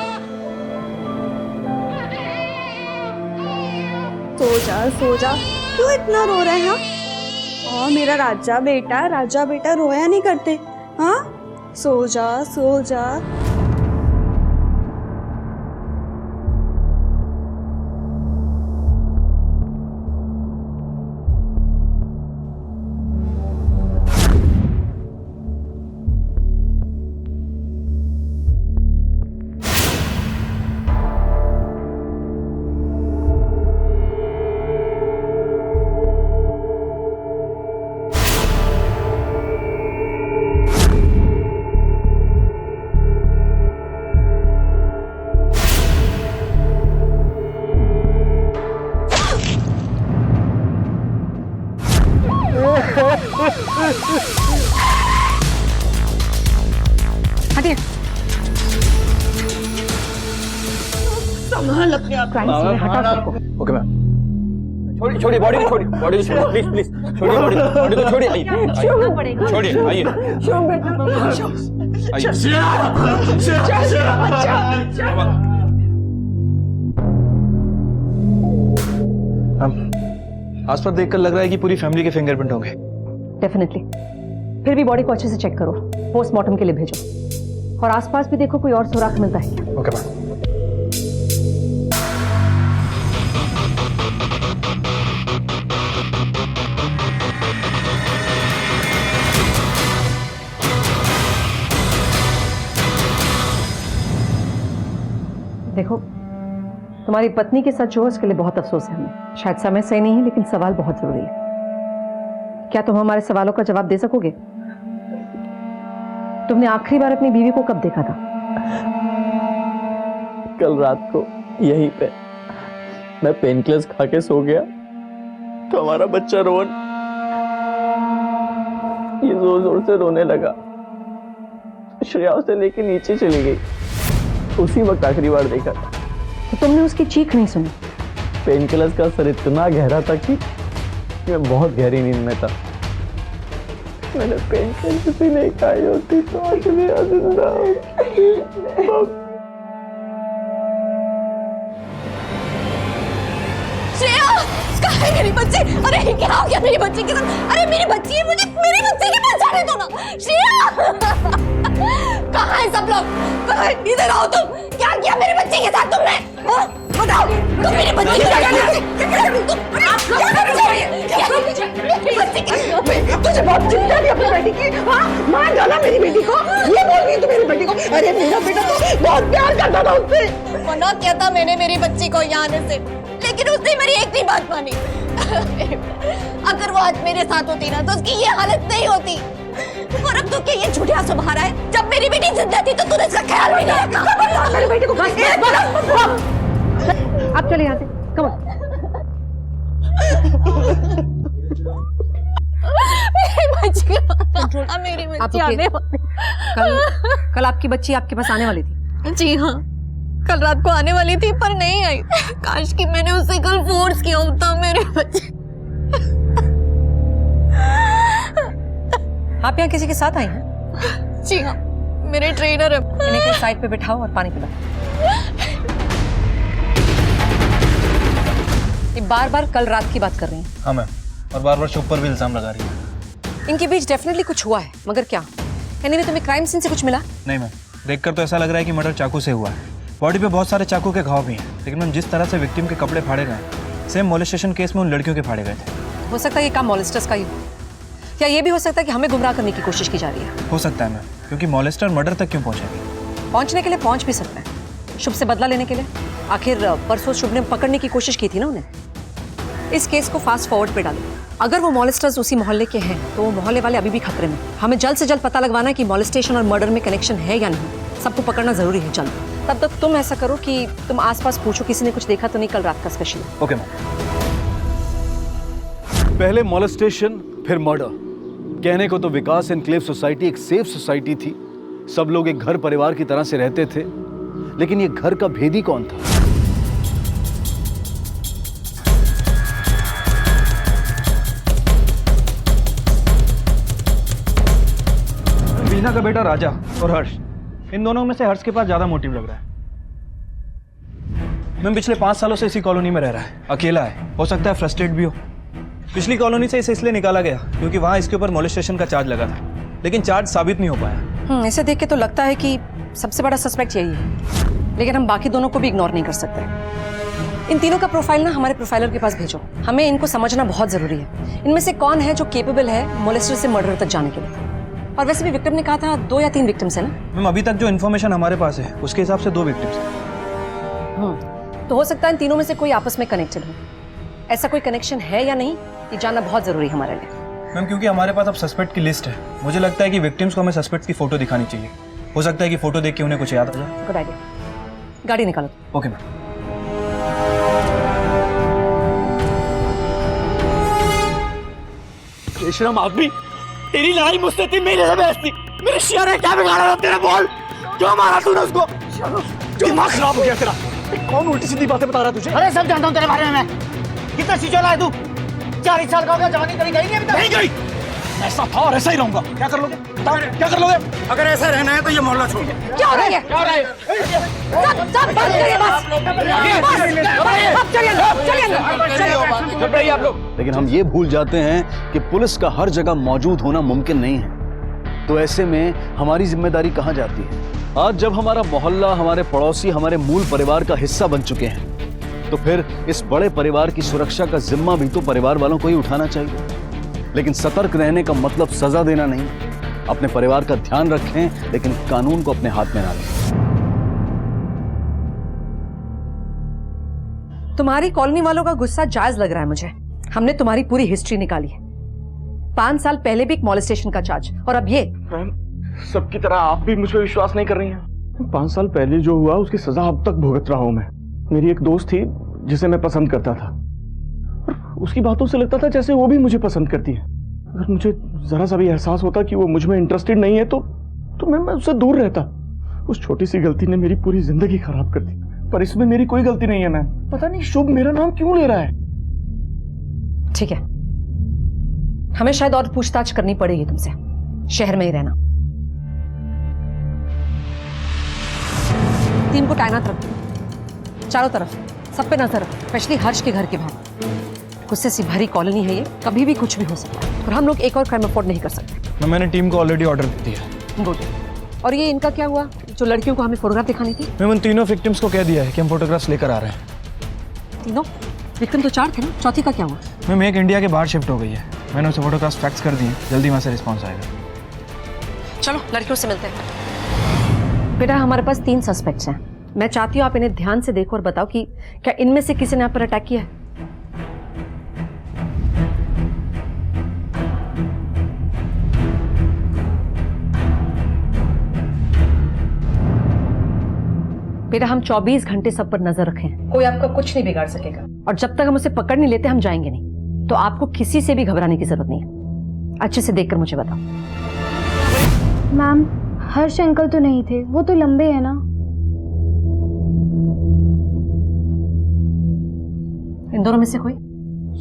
सो जा। क्यों इतना रो रहे हैं? हाँ मेरा राजा बेटा रोया नहीं करते। हाँ सो जा। हटिए। संभाल अपने आप। हटा सबको। Okay ma'am. छोड़िए बॉडी को छोड़िए, बॉडी को छोड़िए, प्लीज प्लीज छोड़िए, बॉडी को छोड़िए, आइए छोड़िए, आइए आस पर देखकर लग रहा है कि पूरी फैमिली के फिंगरप्रिंट होंगे। डेफिनेटली। फिर भी बॉडी को अच्छे से चेक करो, पोस्टमार्टम के लिए भेजो, और आसपास भी देखो कोई और सुराग मिलता है क्या। Okay ma'am. देखो, तुम्हारी पत्नी के साथ जो है उसके लिए बहुत अफसोस है हमें। शायद समय सही नहीं है, लेकिन सवाल बहुत जरूरी है। क्या तुम हमारे सवालों का जवाब दे सकोगे? तुमने आखिरी बार अपनी बीवी को कब देखा था? कल रात को यहीं पे मैं पेन किलर्स खा के सो गया तो हमारा बच्चा रोहन ये जोर जोर से रोने लगा। श्रेया उसे लेके नीचे चली गई, उसी वक्त आखिरी बार देखा था। तो तुमने उसकी चीख नहीं सुनी? पेन किलर्स का असर इतना गहरा था कि मैं बहुत गहरी नींद में था। मैंने पेन किलर्स ही नहीं खाई होती तो आज मेरा जिंदा कहाँ है मेरी बच्ची? अरे क्या हो गया मेरी बच्ची के साथ? अरे मेरी बच्ची है, मुझे मेरी बच्ची की पहचाने दो ना। श्रेया कहाँ है सब लोग? कहाँ है? इधर आओ तुम। क्या किया मेरी बच्ची के साथ तुमने? बताओ तुम मेरी बच्ची के साथ तुझे बहुत चिंता थी अपनी बेटी की। हाँ मार डाला मेरी बेटी को, ये बोल रही तू मेरी बेटी को? अरे मेरा बेटा तो बहुत प्यार करता था उससे। मना किया था मैंने मेरी बच्ची को यहाँ आने से, लेकिन उसने मेरी एक भी बात मानी। अगर वो आज मेरे साथ होती ना तो उसकी ये हालत नहीं होती। और अब तो क्या ये झूठे आंसू बहा रहा है? जब मेरी बेटी जिंदा थी तो तूने इसका ख्याल भी नहीं रखा। मेरी बेटी को आप चले यहाँ से, कम ऑन। मेरी बच्ची आने वाली। कल आपकी बच्ची आपके पास आने वाली थी? जी हाँ, कल रात को आने वाली थी पर नहीं आई। काश कि मैंने उसे कल फोर्स किया होता मेरे बच्चे। आप यहाँ किसी के साथ आई हैं? जी हाँ, मेरे ट्रेनर है। इन्हें साइड पे बिठाओ और पानी पिलाओ। ये बार-बार कल रात की बात कर रही हैं। हाँ मैम, और बार-बार शुभ पर भी इल्जाम लगा रही है। इनके बीच डेफिनेटली कुछ हुआ है, मगर क्या? एनीवे तुम्हें क्राइम सीन से कुछ मिला? नहीं मैम, देखकर तो ऐसा लग रहा है कि मर्डर चाकू से हुआ है। बॉडी पे बहुत सारे चाकू के घाव भी हैं, लेकिन मैम जिस तरह से विक्टिम के कपड़े फाड़े गए, सेम मोलेस्टेशन केस में उन लड़कियों के फाड़े गए थे। हो सकता है ये काम मॉलेस्टर्स का ही हो, या ये भी हो सकता है कि हमें गुमराह करने की कोशिश की जा रही है। हो सकता है मैम, क्योंकि मॉलेस्टर मर्डर तक क्यों पहुंचेगी? पहुंचने के लिए पहुंच भी सकता है, शुभ से बदला लेने के लिए। आखिर परसों शुभ ने पकड़ने की कोशिश की थी ना उन्हें। इस केस को फास्ट फॉरवर्ड पे डालो। अगर वो मॉलेस्टर्स उसी मोहल्ले के हैं तो वो मोहल्ले वाले अभी भी खतरे में। हमें जल्द से जल्द पता लगवाना है कि मॉलेस्टेशन और मर्डर में कनेक्शन है या नहीं। सबको पकड़ना जरूरी है जल्द। तब तक तुम ऐसा करो कि तुम आसपास पूछो किसी ने कुछ देखा तो नहीं कल रात का स्पेशल। Okay ma'am. पहले मॉलेस्टेशन फिर मर्डर। कहने को तो विकास एनक्लेव सोसाइटी एक सेफ सोसाइटी थी, सब लोग एक घर परिवार की तरह से रहते थे, लेकिन ये घर का भेदी कौन था? मीना का बेटा राजा और हर्ष, इन दोनों में से हर्ष के पास ज्यादा मोटिव लग रहा है। मैम पिछले 5 सालों से इसी कॉलोनी में रह रहा है, अकेला है, हो सकता है फ्रस्ट्रेट भी हो। पिछली कॉलोनी से इसे इसलिए निकाला गया क्योंकि वहां इसके ऊपर मोलेस्टेशन का चार्ज लगा था, लेकिन चार्ज साबित नहीं हो पाया। इसे देख के तो लगता है कि सबसे बड़ा सस्पेक्ट यही है, लेकिन हम बाकी दोनों को भी इग्नोर नहीं कर सकते। इन तीनों का प्रोफाइल ना हमारे प्रोफाइलर के पास भेजो, हमें इनको समझना बहुत जरूरी है। इनमें से कौन है जो केपेबल है मोलेस्टर से मर्डर तक जाने के लिए। और वैसे भी विक्टिम ने कहा था 2 या 3 विक्टिम्स है ना? मैम अभी तक जो इन्फॉर्मेशन हमारे पास है उसके हिसाब से 2 विक्टिम्स हैं। तो हो सकता है इन तीनों में से कोई आपस में कनेक्टेड हो। ऐसा कोई कनेक्शन है या नहीं, ये जानना बहुत जरूरी है हमारे लिए। मैम क्योंकि हमारे पास अब सस्पेक्ट की लिस्ट है, मुझे लगता है कि विक्टिम्स को हमें सस्पेक्ट की फोटो दिखानी चाहिए। हो सकता है कि फोटो देख के उन्हें कुछ याद आ जाए। गुड आइडिया, गाड़ी निकालो। Okay ma'am. बेशरम आदमी, तेरी लड़ाई मुझसे थी, मेरे से बहस थी। मेरे शेर ने क्या बिगाड़ा था तेरा? बोल, क्यों मारा तूने उसको? दिमाग खराब हो गया तेरा। कौन उल्टी सीधी बातें बता रहा तुझे? अरे सब जानता हूँ तेरे बारे में मैं। कितना सिचोला है तू? 40 साल का हो गया, जवानी तेरी गई नहीं अभी तक? नहीं गई। ऐसा था और ऐसा ही रहूंगा। क्या कर लोगे? बताओ क्या कर लोगे? अगर ऐसा रहना है तो ये मोहल्ला छोड़ दो। क्या हो रहा है? क्या हो रहा है? सब बंद करिए बस। अब चलिए चुप रहिए आप लोग। लेकिन हम ये भूल जाते हैं कि पुलिस का हर जगह मौजूद होना मुमकिन नहीं है। तो ऐसे में हमारी जिम्मेदारी कहां जाती है? आज जब हमारा मोहल्ला, हमारे पड़ोसी हमारे मूल परिवार का हिस्सा बन चुके हैं, तो फिर इस बड़े परिवार की सुरक्षा का जिम्मा भी तो परिवार वालों को ही उठाना चाहिए। लेकिन सतर्क रहने का मतलब सजा देना नहीं। अपने परिवार का ध्यान रखें, लेकिन कानून को अपने हाथ में ना लें। तुम्हारी कॉलोनी वालों का गुस्सा जायज लग रहा है मुझे। हमने तुम्हारी पूरी हिस्ट्री निकाली है। 5 साल पहले भी एक मॉलेस्टेशन का चार्ज, और अब ये। सबकी तरह आप भी मुझ पर विश्वास नहीं कर रही हैं। 5 साल पहले जो हुआ उसकी सजा अब तक भुगत रहा हूं मैं। मेरी एक दोस्त थी जिसे मैं पसंद करता था, और उसकी बातों से लगता था जैसे वो भी मुझे पसंद करती है। अगर मुझे जरा सा भी एहसास होता कि वो मुझ में इंटरेस्टेड नहीं है तो मैं उससे दूर रहता। उस छोटी सी गलती ने मेरी पूरी जिंदगी खराब कर दी। पर इसमें मेरी कोई गलती नहीं है मैम। पता नहीं शुभ मेरा नाम क्यों ले रहा है। ठीक है, हमें शायद और पूछताछ करनी पड़ेगी तुमसे। शहर में ही रहना। टीम को तैनात रखो चारों तरफ, सब पे नजर रखो, स्पेशली हर्ष के घर के बाहर। गुस्से से भरी कॉलोनी है ये, कभी भी कुछ भी हो सकता है, और हम लोग एक और क्राइम अफोर्ड नहीं कर सकते। मैंने टीम को ऑलरेडी ऑर्डर दे दिया। गुड। और ये इनका क्या हुआ, जो लड़कियों को हमें फोटोग्राफ दिखानी थी? मैम उन तीनों विक्टिम्स को कह दिया है कि हम फोटोग्राफ्स लेकर आ रहे हैं। तीनों विक्टिम तो 4 थे ना, चौथी का क्या हुआ? मैम एक इंडिया के बाहर शिफ्ट हो गई है, मैंने उसे फोटोग्राफ्स फैक्स कर दिए, जल्दी वहां से रिस्पॉन्स आएगा। चलो लड़कियों से मिलते हैं। बेटा हमारे पास 3 सस्पेक्ट्स हैं। मैं चाहती हूँ आप इन्हें ध्यान से देखो और बताओ कि क्या इनमें से किसी ने आप पर अटैक किया है? बेटा हम 24 घंटे सब पर नजर रखें, कोई आपका कुछ नहीं बिगाड़ सकेगा, और जब तक हम उसे पकड़ नहीं लेते हम जाएंगे नहीं। तो आपको किसी से भी घबराने की जरूरत नहीं है। अच्छे से देखकर मुझे बताओ। मैम हर्ष अंकल तो नहीं थे, वो तो लंबे हैं ना। इन दोनों में से कोई?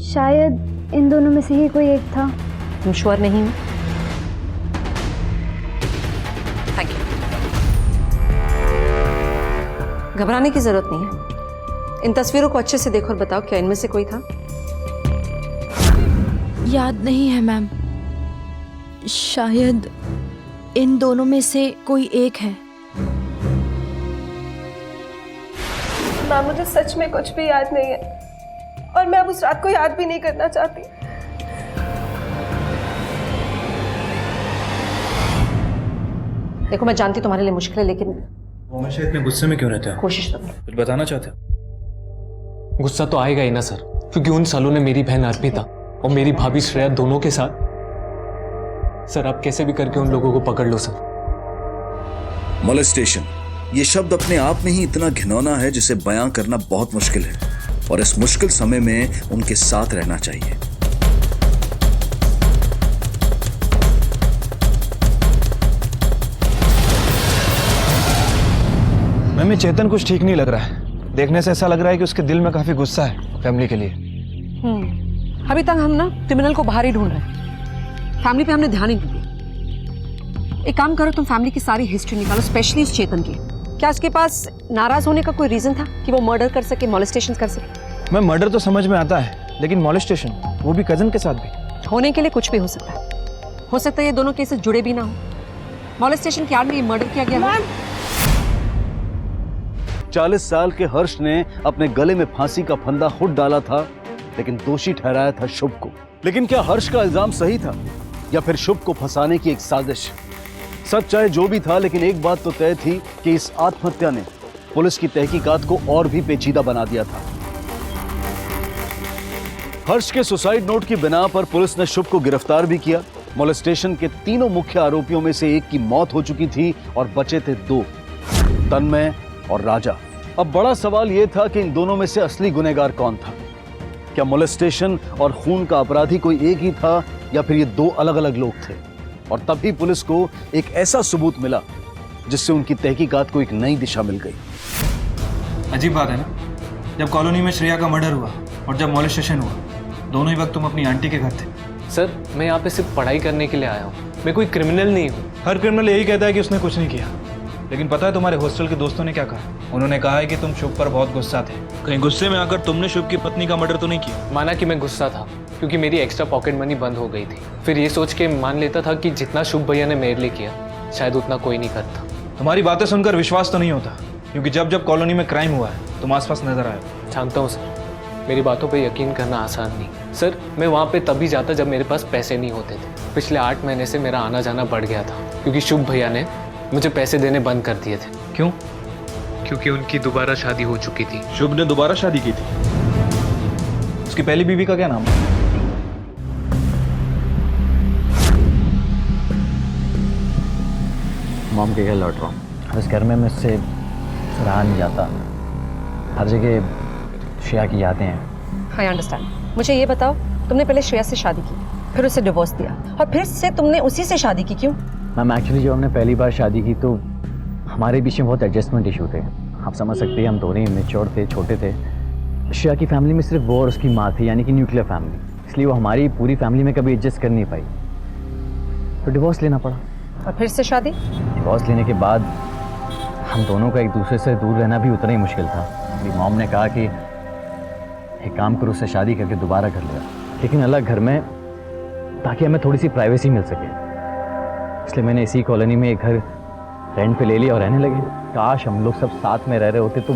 शायद इन दोनों में से ही कोई एक था। तुम श्योर नहीं हो? Thank you. घबराने की जरूरत नहीं है। इन तस्वीरों को अच्छे से देखो और बताओ क्या इनमें से कोई था? याद नहीं है मैम, शायद इन दोनों में से कोई एक है। मैम मुझे सच में कुछ भी याद नहीं है, और मैं अब उस रात को याद भी नहीं करना चाहती। देखो मैं जानती तुम्हारे लिए मुश्किल है, लेकिन वो हमेशा इतने गुस्से में क्यों रहते हो? कोशिश करो। कुछ बताना चाहते हो? गुस्सा तो आएगा ही ना सर, क्योंकि उन सालों ने मेरी बहन अर्पिता और मेरी भाभी श्रेया दोनों के साथ। सर आप कैसे भी करके उन लोगों को पकड़ लो सर। मोलेस्टेशन ये शब्द अपने आप में ही इतना घिनौना है जिसे बयां करना बहुत मुश्किल है, और इस मुश्किल समय में उनके साथ रहना चाहिए। मैम चेतन कुछ ठीक नहीं लग रहा है। देखने से ऐसा लग रहा है कि उसके दिल में काफी गुस्सा है फैमिली के लिए। अभी तक हम ना क्रिमिनल को बाहर ही ढूंढ रहे हैं, फैमिली पे हमने ध्यान ही नहीं दिया। एक काम करो, तुम फैमिली की सारी हिस्ट्री निकालो, स्पेशली उस चेतन की। क्या उसके पास नाराज होने का कोई रीजन था कि वो मर्डर कर सके, मॉलेस्टेशन कर सके? मैं मर्डर तो समझ में आता है, लेकिन मॉलेस्टेशन, वो भी कजन के साथ भी। होने के लिए कुछ भी हो सकता है। हो सकता है ये दोनों केसेस जुड़े भी ना हो। मॉलेस्टेशन के आड़ में ये मर्डर किया गया हो। 40 साल के हर्ष ने अपने गले में फांसी का फंदा खुद डाला था, लेकिन दोषी ठहराया था शुभ को। लेकिन क्या हर्ष का इल्जाम सही था या फिर शुभ को फंसाने की एक साजिश? सच चाहे जो भी था, लेकिन एक बात तो तय थी कि इस आत्महत्या ने पुलिस की तहकीकात को और भी पेचीदा बना दिया था। हर्ष के सुसाइड नोट की बिना पर पुलिस ने शुभ को गिरफ्तार भी किया। मोलेस्टेशन के तीनों मुख्य आरोपियों में से एक की मौत हो चुकी थी और बचे थे 2, तन्मय और राजा। अब बड़ा सवाल यह था कि इन दोनों में से असली गुनहगार कौन था? क्या मोलेस्टेशन और खून का अपराधी कोई एक ही था या फिर ये 2 अलग अलग लोग थे? और तभी पुलिस को एक ऐसा सबूत मिला जिससे उनकी तहकीकात को एक नई दिशा मिल गई। अजीब बात है ना, जब कॉलोनी में श्रेया का मर्डर हुआ और जब मॉलेस्टेशन हुआ, दोनों ही वक्त तुम अपनी आंटी के घर थे। सर, मैं यहाँ पे सिर्फ पढ़ाई करने के लिए आया हूँ, मैं कोई क्रिमिनल नहीं हूँ। हर क्रिमिनल यही कहता है कि उसने कुछ नहीं किया, लेकिन पता है तुम्हारे हॉस्टल के दोस्तों ने क्या कहा? उन्होंने कहा है कि तुम शुभ पर बहुत गुस्सा थे। कहीं गुस्से में आकर तुमने शुभ की पत्नी का मर्डर तो नहीं किया? माना कि मैं गुस्सा था क्योंकि मेरी एक्स्ट्रा पॉकेट मनी बंद हो गई थी। फिर ये सोच के मान लेता था कि जितना शुभ भैया ने मेरे लिए किया शायद उतना कोई नहीं करता। तुम्हारी बातें सुनकर विश्वास तो नहीं होता, क्योंकि जब जब कॉलोनी में क्राइम हुआ है तुम आसपास नजर आए। जानता हूँ सर, मेरी बातों पे यकीन करना आसान नहीं। सर, मैं वहाँ पे तभी जाता जब मेरे पास पैसे नहीं होते थे। पिछले 8 महीने से मेरा आना जाना बढ़ गया था क्योंकि शुभ भैया ने मुझे पैसे देने बंद कर दिए थे। क्यों? क्योंकि उनकी दोबारा शादी हो चुकी थी। शुभ ने दोबारा शादी की थी? उसकी पहली बीवी का क्या नाम है? मॉम के घर लौट रहा हूँ। इस घर में मुझसे रहा नहीं जाता, हर जगह श्रेया की यादें हैं। I understand. मुझे ये बताओ, तुमने पहले श्रेया से शादी की, फिर उसे डिवोर्स दिया और फिर से तुमने उसी से शादी की, क्यों? मैम एक्चुअली जब हमने पहली बार शादी की तो हमारे बीच में बहुत एडजस्टमेंट इशू थे। आप समझ सकते हैं, हम दोनों ही मैच्योर थे, छोटे थे। श्रेया की फैमिली में सिर्फ वो और उसकी माँ थी, यानी कि न्यूक्लियर फैमिली, इसलिए वो हमारी पूरी फैमिली में कभी एडजस्ट कर नहीं पाई, तो डिवोर्स लेना पड़ा। और फिर से शादी? डिवोर्स लेने के बाद हम दोनों का एक दूसरे से दूर रहना भी उतना ही मुश्किल था। मेरी मॉम ने कहा कि एक काम करो, उससे शादी करके दोबारा कर लिया, लेकिन अलग घर में, ताकि हमें थोड़ी सी प्राइवेसी मिल सके। इसलिए मैंने इसी कॉलोनी में एक घर रेंट पे ले लिया और रहने लगे। काश हम लोग सब साथ में रह रहे होते तो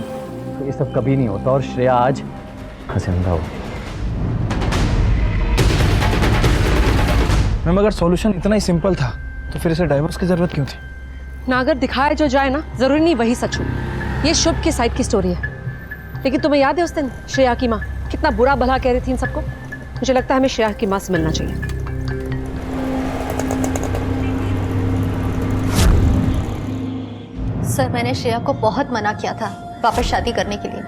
ये सब कभी नहीं होता और श्रेया आज जिंदा हो। मैम, अगर सॉल्यूशन इतना ही सिंपल था तो फिर इसे डाइवोर्स की जरूरत क्यों थी? ना अगर दिखाया जो जाए ना, जरूरी नहीं वही सच हो। ये शुभ की साइड की स्टोरी है, लेकिन तुम्हें याद है उस दिन श्रेया की माँ कितना बुरा भला कह रही थी इन सबको? मुझे लगता है हमें श्रेया की माँ से मिलना चाहिए। सर, मैंने श्रेया को बहुत मना किया था वापस शादी करने के लिए।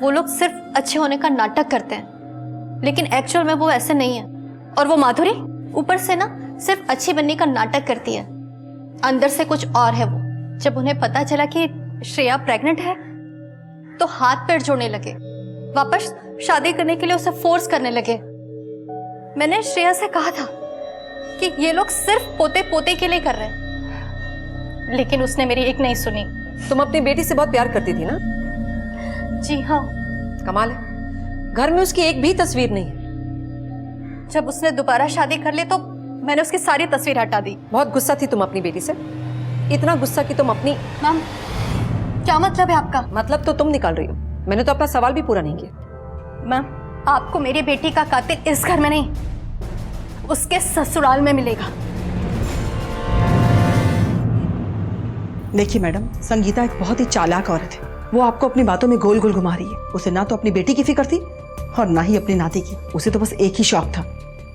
वो लोग सिर्फ अच्छे होने का नाटक करते हैं, लेकिन एक्चुअल में वो ऐसे नहीं है। और वो माधुरी ऊपर से ना सिर्फ अच्छी बनने का नाटक करती है, अंदर से कुछ और है वो। जब उन्हें पता चला कि श्रेया प्रेग्नेंट है तो हाथ पैर जोड़ने लगे, वापस शादी करने के लिए उसे फोर्स करने लगे। मैंने श्रेया से कहा था कि ये लोग सिर्फ पोते पोते के लिए कर रहे हैं, लेकिन उसने मेरी एक नहीं सुनी। तुम अपनी बेटी से बहुत प्यार करती थी ना? जी हाँ। कमाल है, घर में उसकी एक भी तस्वीर नहीं है। जब उसने दोबारा शादी कर ली तो मैंने उसकी सारी तस्वीर हटा दी। बहुत गुस्सा थी तुम अपनी बेटी से, इतना गुस्सा कि तुम अपनी। मैम, क्या मतलब है आपका? मतलब तो तुम निकाल रही हो, मैंने तो अपना सवाल भी पूरा नहीं किया। मैम, आपको मेरी बेटी का कातिल इस घर में नहीं, उसके ससुराल में मिलेगा। देखिए मैडम, संगीता एक बहुत ही चालाक औरत है। वो आपको अपनी बातों में गोल गोल घुमा रही है। उसे ना तो अपनी बेटी की फिक्र थी और ना ही अपनी नाती की। उसे तो बस एक ही शौक था,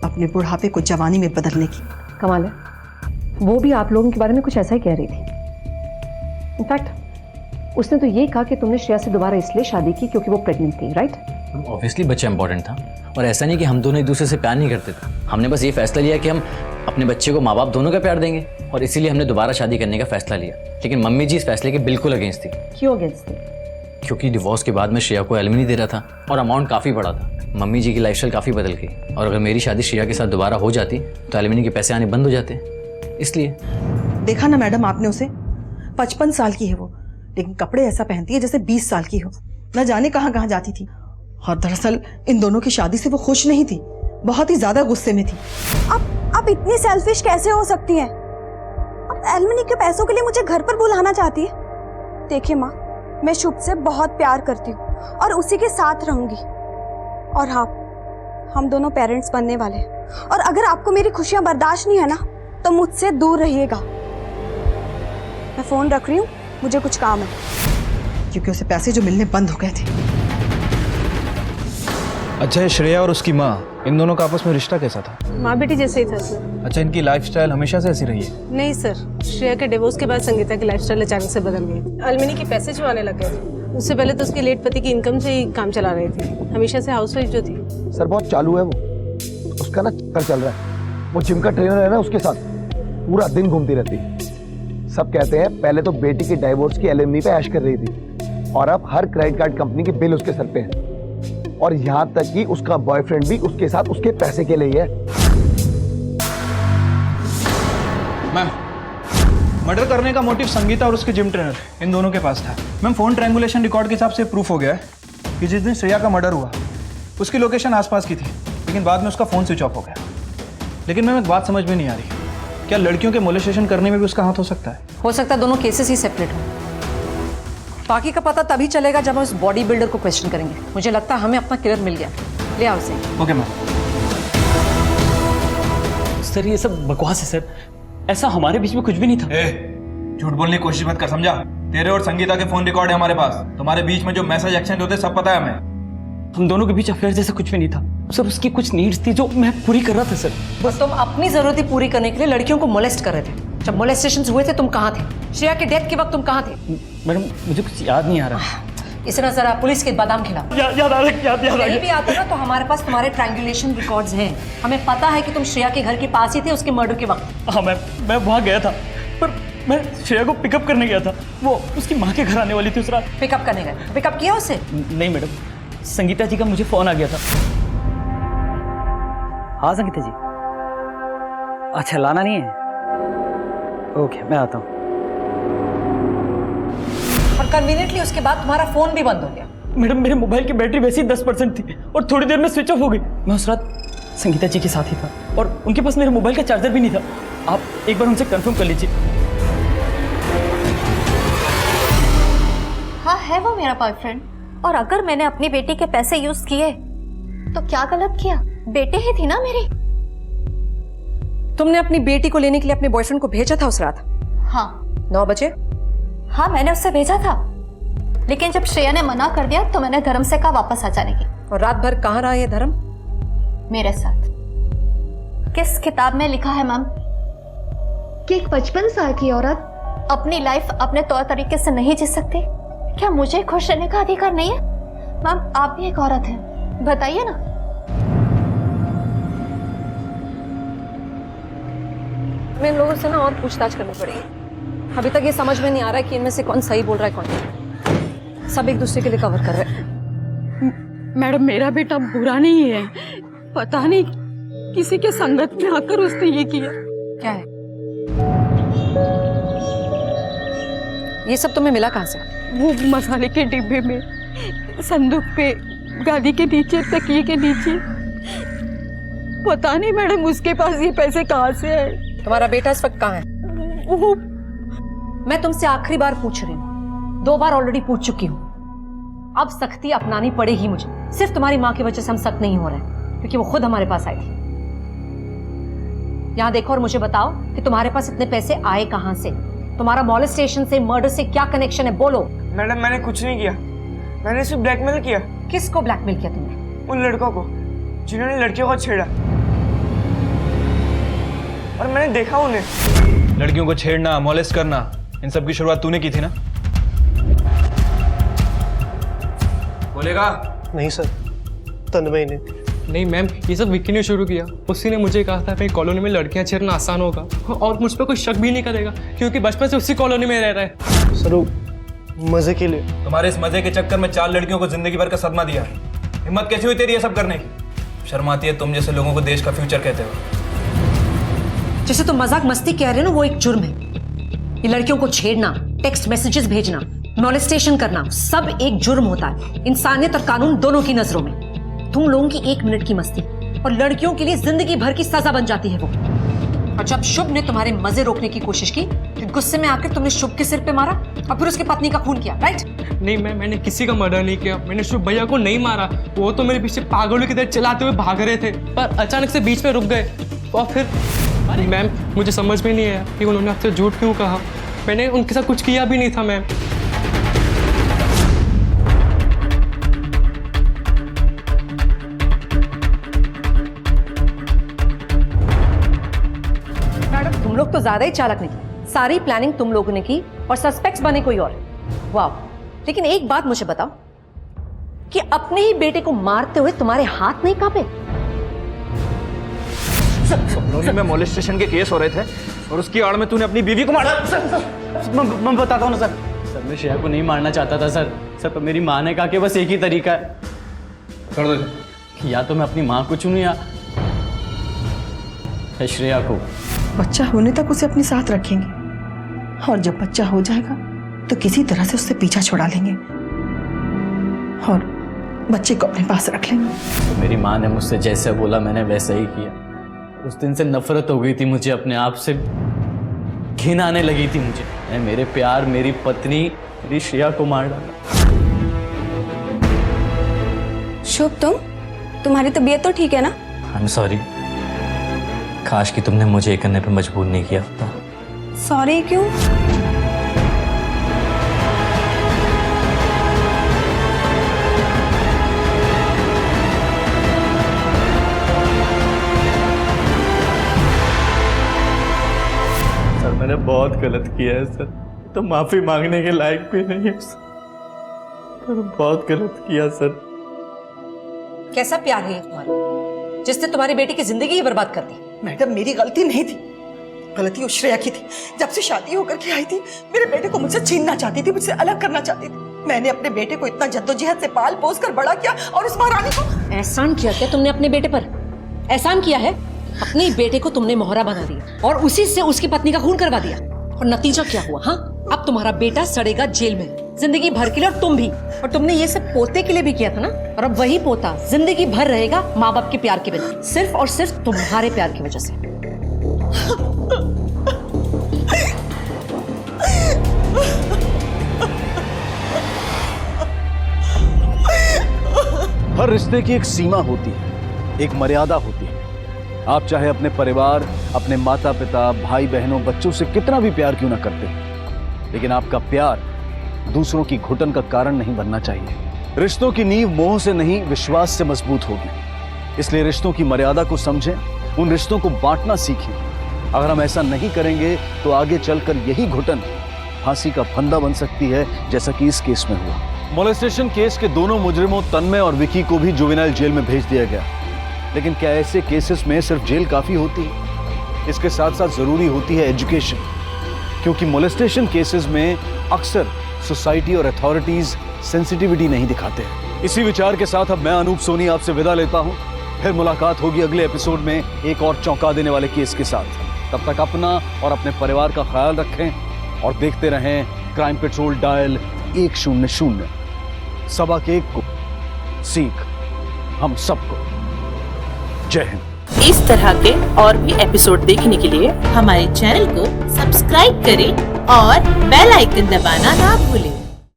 अपने बुढ़ापे को जवानी में बदलने की। कमाल है, वो भी आप लोगों के बारे में कुछ ऐसा ही कह रही थी। इनफैक्ट उसने तो ये कहा कि तुमने श्रेया से दोबारा इसलिए शादी की क्योंकि वो प्रेग्नेंट थी, राइट? ऑब्वियसली बच्चा इंपॉर्टेंट था, और ऐसा नहीं कि हम दोनों एक दूसरे से प्यार नहीं करते थे। हमने बस ये फैसला लिया कि हम अपने बच्चे को माँ बाप दोनों का प्यार देंगे, और इसीलिए हमने दोबारा शादी करने का फैसला लिया। लेकिन मम्मी जी इस फैसले के बिल्कुल अगेंस्ट थी। क्यों अगेंस्ट थी? क्योंकि डिवोर्स के बाद मैं श्रेया को एलिमनी दे रहा था और अमाउंट काफ़ी बड़ा था। मम्मी जी की लाइफस्टाइल काफ़ी बदल गई, और अगर मेरी शादी श्रेया के साथ दोबारा हो जाती तो एलिमनी के पैसे आने बंद हो जाते, इसलिए। देखा ना मैडम आपने उसे, 55 साल की है वो, लेकिन कपड़े ऐसा पहनती है जैसे 20 साल की हो। न जाने कहाँ कहाँ जाती थी। और दरअसल इन दोनों की शादी से वो खुश नहीं थी, बहुत ही ज्यादा गुस्से में थी। आप इतनी सेल्फिश कैसे हो सकती हैं? आप एलमनी के पैसों के लिए मुझे घर पर बुलाना चाहती है? देखिए माँ, मैं शुभ से बहुत प्यार करती हूँ और उसी के साथ रहूंगी। और हाँ, हम दोनों पेरेंट्स बनने वाले हैं, और अगर आपको मेरी खुशियां बर्दाश्त नहीं है ना, तो मुझसे दूर रहिएगा। मैं फोन रख रही हूँ, मुझे कुछ काम है। क्योंकि उसे पैसे जो मिलने बंद हो गए थे। अच्छा, ये श्रेया और उसकी माँ, इन दोनों का आपस में रिश्ता कैसा था? माँ बेटी जैसे ही था सर। अच्छा, इनकी लाइफस्टाइल हमेशा से ऐसी रही है? नहीं सर, श्रेया के डिवोर्स के बाद संगीता की लाइफस्टाइल अचानक से बदल गई। अलमिनी के पैसे जो आने लग गए थे। उससे पहले तो उसके लेट पति की इनकम से ही काम चला रही थी, हमेशा से हाउसवाइफ जो थी। सर बहुत चालू है वो, उसका ना चक्कर चल रहा है। वो जिम का ट्रेनर है ना, उसके साथ पूरा दिन घूमती रहती है। सब कहते हैं पहले तो बेटी की डाइवोर्स की एलिमनी पे ऐश कर रही थी, और अब हर क्रेडिट कार्ड कंपनी के बिल उसके सर पे हैं। और यहाँ तक कि उसका बॉयफ्रेंड भी उसके साथ उसके पैसे के लिए है। मैम, मर्डर करने का मोटिव संगीता और उसके जिम ट्रेनर, इन दोनों के पास था। मैम, फोन ट्रायंगुलेशन रिकॉर्ड के हिसाब से प्रूफ हो गया है कि जिस दिन श्रेया का मर्डर हुआ उसकी लोकेशन आसपास की थी, लेकिन बाद में उसका फोन स्विच ऑफ हो गया। लेकिन मैम, एक बात समझ में नहीं आ रही, क्या लड़कियों के मोलेस्टेशन करने में भी उसका हाथ हो सकता है? हो सकता है दोनों केसेस ही सेपरेट हो। बाकी का पता तभी चलेगा जब हम उस बॉडी बिल्डर को क्वेश्चन करेंगे। मुझे लगता है हमें अपना किलर मिल गया। ले आओ उसे। Okay ma'am. सर ये सब बकवास है सर, ऐसा हमारे बीच में कुछ भी नहीं था। झूठ बोलने की कोशिश मत कर, समझा? तेरे और संगीता के फोन रिकॉर्ड है हमारे पास। तुम्हारे बीच में जो मैसेज एक्सचेंज होते सब पता है हमें। हम दोनों के बीच अफेयर जैसा कुछ भी नहीं था सर। उसकी कुछ नीड्स थी जो मैं पूरी कर रहा था सर। बस तुम अपनी जरूरतें पूरी करने के लिए लड़कियों को मोलेस्ट कर रहे थे। जब मोलेस्टेशन हुए थे तुम कहाँ थे? श्रेया के डेथ के वक्त तुम कहाँ थे? मैडम मुझे कुछ याद नहीं आ रहा। इसे ना जरा पुलिस के बादाम खिलाओ। याद आ रहा। नहीं भी आता ना तो हमारे पास तुम्हारे ट्रायंगुलेशन रिकॉर्ड्स हैं। हमें पता है कि तुम श्रेया के घर के पास ही थे उसके मर्डर के वक्त। हाँ मैं वहाँ गया था, पर मैं श्रेया को पिकअप करने गया था। वो उसकी माँ के घर आने वाली थी उस रात। पिकअप करने गए? पिकअप किया उसे? नहीं मैडम, संगीता जी का मुझे फोन आ गया था। हाँ संगीता जी, अच्छा लाना नहीं है? ओके मैं आता हूँ। और कन्वीनियंटली उसके बाद तुम्हारा फोन भी बंद हो गया। मैडम मेरे मोबाइल की बैटरी वैसे ही 10% थी और थोड़ी देर में स्विच ऑफ हो गई। मैं उस रात संगीता जी के साथ ही था और उनके पास मेरे मोबाइल का चार्जर भी नहीं था। आप एक बार उनसे कंफर्म कर लीजिए। हाँ है वो मेरा बॉयफ्रेंड, और अगर मैंने अपनी बेटी के पैसे यूज किए तो क्या गलत किया? बेटी ही थी ना मेरी। तुमने अपनी बेटी को लेने के लिए अपने बॉयफ्रेंड को भेजा था उस रात? हाँ 9 बजे। हाँ मैंने उससे भेजा था, लेकिन जब श्रेया ने मना कर दिया तो मैंने धर्म से कहा वापस आ जाने की। और रात भर कहाँ रहा ये धर्म? मेरे साथ। किस किताब में लिखा है मैम कि एक 55 साल की औरत अपनी लाइफ अपने तौर तरीके से नहीं जी सकती? क्या मुझे खुश रहने का अधिकार नहीं है? मैम आप भी एक औरत हैं, बताइए ना। मैं इन लोगों से ना और पूछताछ करनी पड़ेगी। अभी तक ये समझ में नहीं आ रहा है कि इनमें से कौन सही बोल रहा है कौन नहीं। सब एक दूसरे के लिए कवर कर रहे हैं। मैडम मेरा बेटा बुरा नहीं है, पता नहीं किसी के संगत में आकर उसने ये किया। क्या है ये सब? तुम्हें मिला कहाँ से? वो मसाले के डिब्बे में, संदूक पे, गादी के नीचे, तकिए के नीचे। पता नहीं मैडम उसके पास ये पैसे कहाँ से है। तुम्हारा बेटा इस वक्त कहाँ है? वो मैं तुमसे आखिरी बार पूछ रही हूँ, 2 बार ऑलरेडी पूछ चुकी हूँ। अब सख्ती अपनानी पड़ेगी मुझे। सिर्फ तुम्हारी माँ की वजह से हम सख्त नहीं हो रहे हैं, क्योंकि वो खुद हमारे पास आई थी। यहाँ देखो और मुझे बताओ कि तुम्हारे पास इतने पैसे आए कहाँ से? तुम्हारा मॉलेस्टेशन से, मर्डर से क्या कनेक्शन है? बोलो। मैडम मैंने कुछ नहीं किया, मैंने सिर्फ ब्लैकमेल किया। किसको ब्लैकमेल किया तुमने? उन लड़कों को जिन्होंने लड़कियों को छेड़ा, और मैंने देखा उन्हें। लड़कियों को छेड़ना, मॉलेस्ट करना, इन सब की शुरुआत तूने की थी ना? बोलेगा? नहीं सर, तन्मय ने। नहीं मैम, ये सब विक्की ने शुरू किया। उसी ने मुझे कहा था कि कॉलोनी में लड़कियां छेड़ना आसान होगा और मुझ पर कोई शक भी नहीं करेगा, क्योंकि बचपन से उसी कॉलोनी में रह रहा है। सर मजे के लिए। तुम्हारे इस मजे के चक्कर में 4 लड़कियों को जिंदगी भर का सदमा दिया। हिम्मत कैसे हुई तेरी ये सब करने की? शर्म आती है तुम जैसे लोगों को देश का फ्यूचर कहते हो। जैसे तुम मजाक मस्ती कह रहे हो ना, वो एक जुर्म है। ये लड़कियों को छेड़ना, टेक्स्ट मैसेजेस भेजना, मॉलेस्टेशन करना, सब एक जुर्म होता है, इंसानियत और कानून दोनों की नजरों में। तुम लोगों की 1 मिनट की मस्ती और लड़कियों के लिए जिंदगी भर की सजा बन जाती है वो। और जब शुभ ने तुम्हारे मजे रोकने की कोशिश की तो गुस्से में आकर तुमने शुभ के सिर पे मारा और फिर उसकी पत्नी का खून किया, राइट? नहीं मैंने किसी का मर्डर नहीं किया, मैंने शुभ भैया को नहीं मारा। वो तो मेरे पीछे पागलों की तरह चलाते हुए भाग रहे थे, पर अचानक से बीच में रुक गए। और फिर मैम मुझे समझ में नहीं आया कि उन्होंने आपसे झूठ क्यों कहा। मैंने उनके साथ कुछ किया भी नहीं था मैम। मैडम तुम लोग तो ज्यादा ही चालाक निकले। सारी प्लानिंग तुम लोगों ने की और सस्पेक्ट्स बने कोई और। वाह, लेकिन एक बात मुझे बताओ कि अपने ही बेटे को मारते हुए तुम्हारे हाथ नहीं कांपे? सपनों में मॉलेस्टेशन के केस हो रहे थे और उसकी आड़ में तूने अपनी बीवी को मारा। मैं बताता हूँ ना सर। सर मैं श्रेया को नहीं मारना चाहता था सर। सर पर मेरी माँ ने कहा कि बस एक ही तरीका है। कर दो। या तो मैं अपनी माँ को चुनूं या श्रेया को। बच्चा होने तक उसे अपने साथ रखेंगे और जब बच्चा हो जाएगा तो किसी तरह से उससे पीछा छुड़ा लेंगे और बच्चे को अपने पास रख लेंगे। तो मेरी माँ ने मुझसे जैसा बोला मैंने वैसा ही किया। उस दिन से नफरत हो गई थी मुझे, अपने आप से घिन आने लगी थी मुझे। मैं मेरे प्यार, मेरी पत्नी, मेरी श्रेया को मार डाला। शुभ तुम्हारी तबीयत तो ठीक है ना? आई एम सॉरी। काश कि तुमने मुझे ये करने पे मजबूर नहीं किया होता। सॉरी क्यों? सर मैंने बहुत गलत किया है सर, तो माफी मांगने के लायक भी नहीं है सर। बहुत गलत किया सर। कैसा प्यार है ये तुम्हारा जिसने तुम्हारी बेटी की जिंदगी ही बर्बाद कर दी? मैडम मेरी गलती नहीं थी, गलती उस श्रेया की थी। जब से शादी होकर के आई थी मेरे बेटे को मुझसे छीनना चाहती थी, मुझसे अलग करना चाहती थी। मैंने अपने बेटे को इतना जद्दोजहद से पाल पोस कर बड़ा किया और उस महारानी को एहसान किया क्या तुमने अपने बेटे पर? एहसान किया है? अपने बेटे को तुमने मोहरा बना दिया और उसी से उसकी पत्नी का खून करवा दिया और नतीजा क्या हुआ? हाँ, अब तुम्हारा बेटा सड़ेगा जेल में जिंदगी भर के लिए और तुम भी। और तुमने ये सब पोते के लिए भी किया था ना, और अब वही पोता जिंदगी भर रहेगा माँ बाप के प्यार के बिना, सिर्फ और सिर्फ तुम्हारे प्यार की वजह से। हर रिश्ते की एक सीमा होती है, एक मर्यादा होती है। आप चाहे अपने परिवार, अपने माता पिता, भाई बहनों, बच्चों से कितना भी प्यार क्यों ना करते हैं, लेकिन आपका प्यार दूसरों की घुटन का कारण नहीं बनना चाहिए। रिश्तों की नींव मोह से नहीं, विश्वास से मजबूत होगी। इसलिए रिश्तों की मर्यादा को समझें, उन रिश्तों को बांटना सीखें। अगर हम ऐसा नहीं करेंगे तो आगे चलकर यही घुटन फांसी का फंदा बन सकती है, जैसा कि इस केस में हुआ। मोलेस्टेशन केस के दोनों मुजरिमों तन्मय और विकी को भी जुवेनाइल जेल में भेज दिया गया। लेकिन क्या ऐसे केसेस में सिर्फ जेल काफी होती है? इसके साथ साथ जरूरी होती है एजुकेशन, क्योंकि मोलेस्टेशन केसेस में अक्सर सोसाइटी और अथॉरिटीज सेंसिटिविटी नहीं दिखाते हैं। इसी विचार के साथ अब मैं अनूप सोनी आपसे विदा लेता हूं। फिर मुलाकात होगी अगले एपिसोड में एक और चौंका देने वाले केस के साथ। तब तक अपना और अपने परिवार का ख्याल रखें और देखते रहें क्राइम पेट्रोल डायल 100। सबक एक को सीख हम सबको। जय हिंद। इस तरह के और भी एपिसोड देखने के लिए हमारे चैनल को सब्सक्राइब करें और बेल आइकन दबाना ना भूलें।